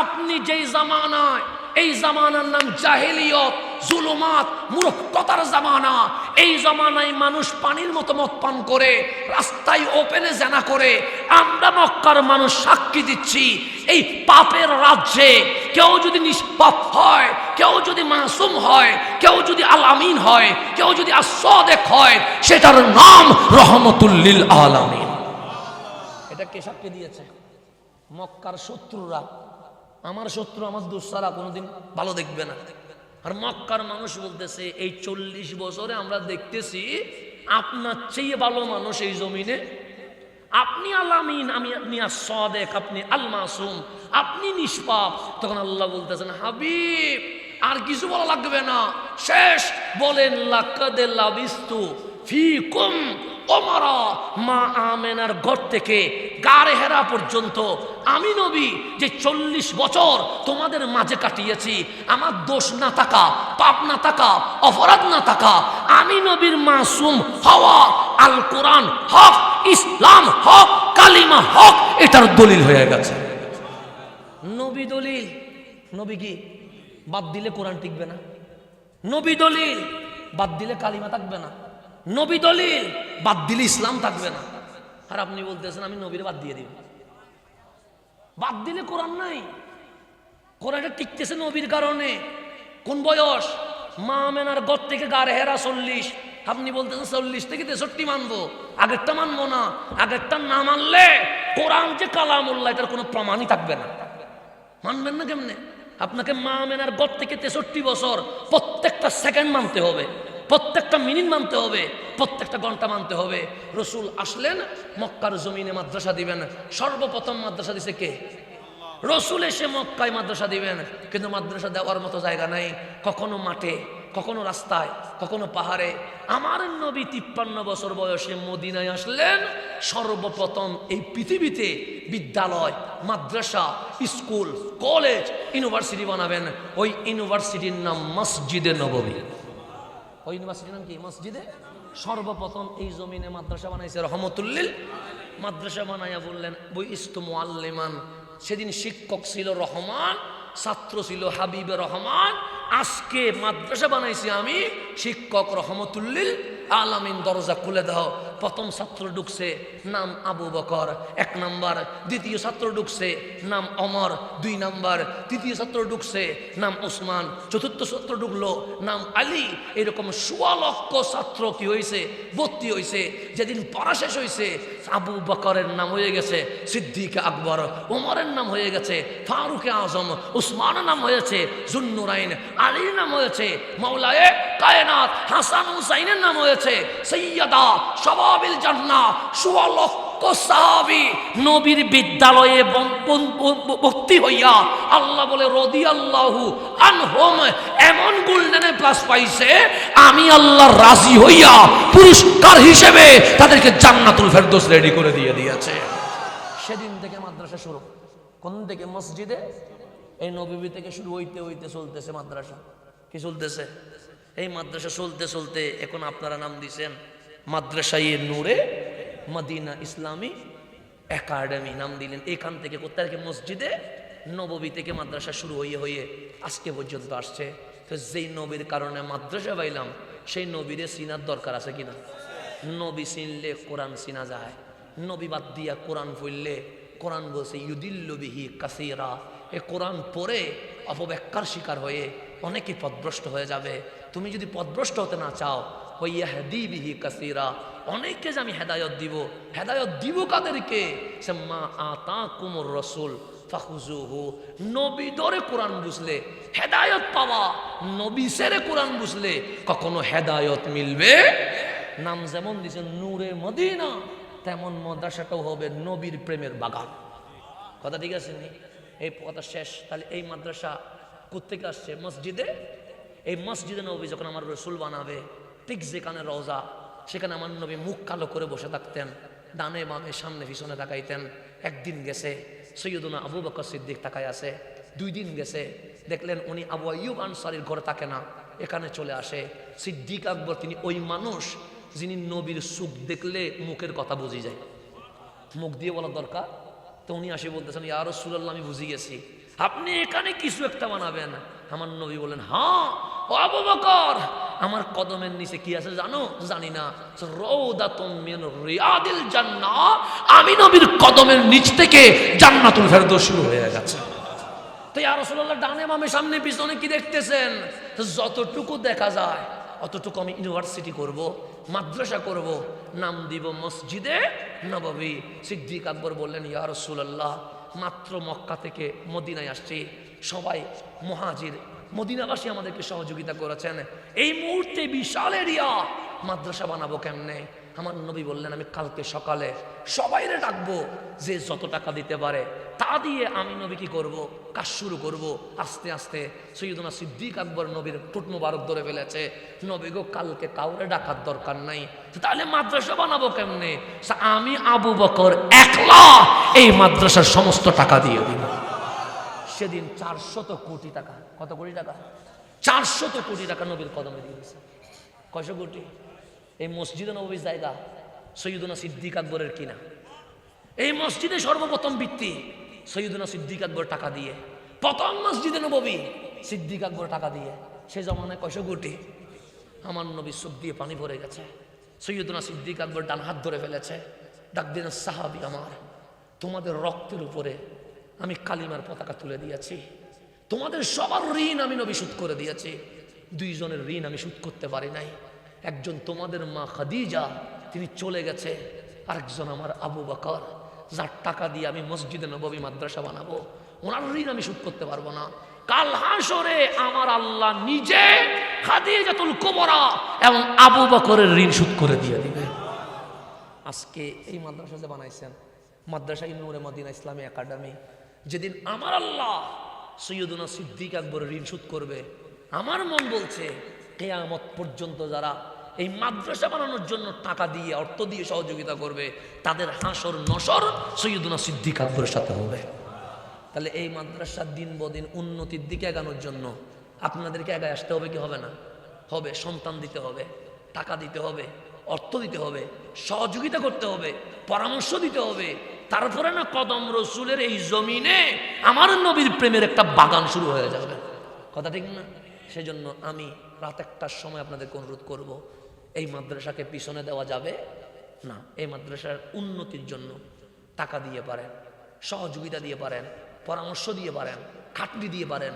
আপনি যেই জামানায়, এই জামানার নাম জাহেলিয়ত, জুলুমাত, মূর্খতার জামানা। এই জামানায় মানুষ পানির মতো মদ পান করে, রাস্তায় ওপেনে জানা করে। আমরা মক্কার মানুষ সাক্ষী দিচ্ছি, এই পাপের রাজ্যে কেউ যদি নিষ্পাপ হয়, কেউ যদি মাসুম হয়, কেউ যদি আল আমিন হয়, কেউ যদি আস-সাদিক হয়, সেটার নাম রহমতুল লিল আলামিন। এটা কে সাক্ষী দিয়েছে? মক্কার শত্রুরা। আমার শত্রু আমার দোষ ছাড়া কোনোদিন ভালো দেখবে না। আর মক্কার মানুষ বলতেছে এই 40 বছরে আমরা দেখতেছি আপনার চেয়ে ভালো মানুষ এই জমিনে, আপনি আল আমিন, আপনি as-সাদিক, আপনি আল মাসুম, আপনি নিষ্পাপ। তখন আল্লাহ বলতেছেন হাবিব আর কিছু বলা লাগবে না, শেষ। বলেন লাকাদ লাবিস্তু ফিকুম ওমারা মা আমেনার ঘর থেকে গাড়ে হেরা পর্যন্ত আমি নবী যে 40 বছর তোমাদের মাঝে কাটিয়েছি, আমার দোষ না থাকা, পাপ না থাকা, অপরাধ না থাকা, আমি নবীর মাসুম হওয়া, আল কোরআন হক, ইসলাম হক, কালিমা হক, এটার দলিল হয়ে গেছে। নবী দলিল, নবী কি বাদ দিলে কোরআন টিকবে না, নবী দলিল বাদ দিলে কালিমা থাকবে না, নবী দলিল বাদ দিলে ইসলাম থাকবে না। আর আপনি বলতেছেন আমি নবীর বাদ দিয়ে দিব, বাদ দিলে কোরআন নাই। কোরআনটা টিকতেছে নবীর কারণে। কোন বয়স? মা আমেনার ঘর থেকে গাড়ে হেরা 40। আপনি বলতেছেন 40 থেকে 63 মানবো, আগেরটা মানবো না। আগেরটা না মানলে কোরআন যে কালামুল্লাহ এটার কোনো প্রমাণই থাকবে না। মানবেন না কেমনে? আপনাকে মা আমেনার ঘর থেকে 63 বছর প্রত্যেকটা সেকেন্ড মানতে হবে, প্রত্যেকটা মিনিট মানতে হবে, প্রত্যেকটা ঘন্টা মানতে হবে। রসুল আসলেন মক্কার জমিনে মাদ্রাসা দিবেন। সর্বপ্রথম মাদ্রাসা দিছে কে? রসুল এসে মক্কায় মাদ্রাসা দিবেন, কিন্তু মাদ্রাসা দেওয়ার মতো জায়গা নাই। কখনো মাঠে, কখনো রাস্তায়, কখনো পাহাড়ে। আমার নবী 53 বছর বয়সে মদিনায় আসলেন। সর্বপ্রথম এই পৃথিবীতে বিদ্যালয়, মাদ্রাসা, স্কুল, কলেজ, ইউনিভার্সিটি বানাবেন। ওই ইউনিভার্সিটির নাম মসজিদে নববী। ওই ইউনিভার্সিটির নাম কি? মসজিদে। সর্বপ্রথম এই জমিনে মাদ্রাসা বানাইছে রহমতুল্লিল। মাদ্রাসা বানাইয়া বললেন বুইস্তু মুআল্লিমান। সেদিন শিক্ষক ছিল রহমান, ছাত্র ছিল হাবিবে রহমান। আজকে মাদ্রাসা বানাইছি আমি, শিক্ষক রহমতুল্লিল আলামিন। দরজা খুলে দাও। প্রথম ছাত্র ঢুকছে, নাম আবু বকর 1 নাম্বার। দ্বিতীয় ছাত্র ঢুকছে, নাম ওমর 2 নাম্বার। তৃতীয় ছাত্র ঢুকছে, নাম ওসমান। চতুর্থ ছাত্র ঢুকলো, নাম আলী। এরকম 16 লক্ষ ছাত্র কি হয়েছে? ভর্তি হয়েছে। যেদিন পড়া শেষ হয়েছে, আবু বকরের নাম হয়ে গেছে সিদ্দিক আকবর, ওমরের নাম হয়ে গেছে ফারুক আজম, উসমানের নাম হয়েছে জুন্নুরাইন, আলীর নাম হয়েছে মাওলায়ে কায়নাত, হাসান হুসাইনের নাম হয়েছে সৈয়দা শাবাবিল জান্নাহ। 16 লক্ষ সাহাবী নবীর বিদ্যালয়ে ভর্তি হইয়া আল্লাহ বলে রাদিয়াল্লাহু আনহুম এমন গোল্ডেনে প্লাস পাইছে, আমি আল্লাহ রাজি হইয়া পুরস্কার হিসেবে তাদেরকে জান্নাতুল ফেরদৌস রেডি করে দিয়ে দিয়েছে। সেদিন থেকে মাদ্রাসা শুরু। কোন থেকে? মসজিদে। এই নববী থেকে শুরু হইতে হইতে চলতেছে মাদ্রাসা। কি চলতেছে? এই মাদ্রাসা চলতে চলতে এখন আপনারা নাম দিয়েছেন মাদ্রাসায়ে নূরে মদিনা ইসলামী একাডেমি নাম দিলেন। এখান থেকে কোথায়? মসজিদে নববী থেকে মাদ্রাসা শুরু হইয়ে হইয়ে আজকে পর্যন্ত আসছে। তো যেই নবীর কারণে মাদ্রাসা পাইলাম, সেই নবীরে চিনার দরকার আছে কিনা? নবী চিনলে কোরআন চিনা যায়। নবী বাদ দিয়া কোরআন পড়লে, কোরআন বলছে ইউদিল্লু বিহি কাসীরা, এ কোরআন পড়ে অপব্যাখ্যার শিকার হয়ে অনেকে পথভ্রষ্ট হয়ে যাবে। তুমি যদি পথভ্রষ্ট হতে না চাও, ওয়াহদি বিহি কাসীরা, অনেককে যে আমি হেদায়ত দিব। হেদায়ত দিব কাদেরকে? মা আতাকুমুর রাসূল ফাখুযুহু। নবী ধরে কোরআন বুঝলে হেদায়ত পাওয়া, নবী সেরে কোরআন বুঝলে কখনো হেদায়ত মিলবে। নাম যেমন দিয়েছেন নূরে মদিনা, তেমন মাদ্রাসাটাও হবে নবীর প্রেমের বাগান। কথা ঠিক আছে নি? এই কথা শেষ। তাহলে এই মাদ্রাসা কোত্থেকে আসছে? মসজিদে। এই মসজিদে নবী যখন আমার রসুল বানাবে, ঠিক যেখানে রওজা, সেখানে আমার নবী মুখ কালো করে বসে থাকতেন, ডানে বামে সামনে পিছনে তাকাইতেন। একদিন গেছে সৈয়দুনা আবু বকর সিদ্দিক তাকাই আছে। 2 দিন গেছে, দেখলেন উনি আবু আইয়ুব আনসারীর ঘরে থাকে না, এখানে চলে আসে। সিদ্দিক আকবর তিনি ওই মানুষ যিনি নবীর সুখ দেখলে মুখের কথা বুঝে যায়, মুখ দিয়ে বলার দরকার। তো উনি আসে বলতেছেন ইয়া রাসূলুল্লাহ আমি বুঝে গেছি, আপনি এখানে কিছু একটা বানাবেন। আমার নবী বলেন হ্যাঁ ও আবু বকর, আমার কদমের নিচে কি আছে জানো? জানি না। রাউদাতুম মিন রিয়াদিল জান্নাহ, আমি নবীর কদমের নিচ থেকে জান্নাতুল ফেরদৌস শুরু হয়ে গেছে। তো ইয়া রাসূলুল্লাহ ডানে বামে সামনে পিছনে কি দেখতেছেন? যতটুকু দেখা যায় অতটুকু আমি ইউনিভার্সিটি করব, মাদ্রাসা করব, নাম দিব মসজিদে নববী। সিদ্দিক আকবর বললেন ইয়া রাসূলুল্লাহ মাত্র মক্কা থেকে মদিনায় আসছি, সবাই মুহাজির মদিনাবাসী আমাদেরকে সহযোগিতা করেছেন। এই মুহূর্তে বিশাল এরিয়া মাদ্রাসা বানাবো কেমনে? আমার নবী বললেন, আমি কালকে সকালে সবাইরে ডাকবো, যে যত টাকা দিতে পারে তা দিয়ে আমি নবী কি করব, কাজ শুরু করব। আস্তে আস্তে সৈয়দনা সিদ্দিক আকবর নবীর ঠোঁট মোবারক ধরে ফেলেছে, নবী গো কালকে কাউরে ডাকার দরকার নাই, তাহলে মাদ্রাসা বানাবো কেমনে? আমি আবু বকর একলা এই মাদ্রাসার সমস্ত টাকা দিয়ে দিব। সেদিন 400 কোটি টাকা, কত কোটি টাকা? 400 কোটি টাকা নবীর কদমে দিয়ে দিয়েছে। কয়শো কোটি? এই মসজিদে নববীর জায়গা সৈয়দনা সিদ্দিক আকবরের কিনা। এই মসজিদে সর্বপ্রথম ভিত্তি সৈয়দনা সিদ্দিক আকবর টাকা দিয়ে, প্রথম মসজিদে নববী সিদ্দিক আকবর টাকা দিয়ে। সে জমানায় কয়শো কোটি? আমার নবীর চোখ দিয়ে পানি ভরে গেছে। সৈয়দনা সিদ্দিক আকবর ডান হাত ধরে ফেলেছে, ডাক দিন, সাহাবী আমার, তোমাদের রক্তের উপরে আমি কালিমার পতাকা তুলে দিয়েছি, তোমাদের সবার ঋণ আমি নবী শোধ করে দিয়েছি। 2 জনের ঋণ আমি শোধ করতে পারি নাই। একজন তোমাদের মা খাদিজা, তিনি চলে গেছে। আরেকজন আমার আবু বকর, যার টাকা দিয়ে আমি মসজিদে নববী মাদ্রাসা বানাবো, ওনার ঋণ আমি শোধ করতে পারবো না। কাল হাসরে আমার আল্লাহ নিজে খাদিজাতুল কুবরা এবং আবু বকরের ঋণ শোধ করে দিয়ে দিবে। আজকে এই মাদ্রাসা যে বানাইছেন, মাদ্রাসা নূরে মদিনা ইসলামী একাডেমি, যেদিন আমার আল্লাহ সৈয়দনা সিদ্দিক আকবর ঋণ শোধ করবে, আমার মন বলছে কিয়ামত পর্যন্ত যারা এই মাদ্রাসা বানানোর জন্য টাকা দিয়ে, অর্থ দিয়ে সহযোগিতা করবে, তাদের হাসর নসর সৈয়দনা সিদ্দিক আকবরের সাথে হবে। তাহলে এই মাদ্রাসার দিন বদিন উন্নতির দিকে এগানোর জন্য আপনাদেরকে এগায় আসতে হবে কি হবে না? হবে। সন্তান দিতে হবে, টাকা দিতে হবে, অর্থ দিতে হবে, সহযোগিতা করতে হবে, পরামর্শ দিতে হবে। তারপরে না কদম রসুলের এই জমিনে আমার নবীর প্রেমের একটা বাগান শুরু হয়ে যাবে। কথা ঠিক না? সেজন্য আমি রাত 1টার সময় আপনাদেরকে অনুরোধ করব, এই মাদ্রাসাকে পিছনে দেওয়া যাবে না। এই মাদ্রাসার উন্নতির জন্য টাকা দিয়ে পারেন, সহযোগিতা দিয়ে পারেন, পরামর্শ দিয়ে পারেন, খাটনি দিয়ে পারেন,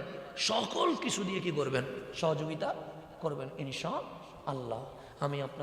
সকল কিছু দিয়ে কি করবেন? সহযোগিতা করবেন ইনশাআল্লাহ। আমি আপনার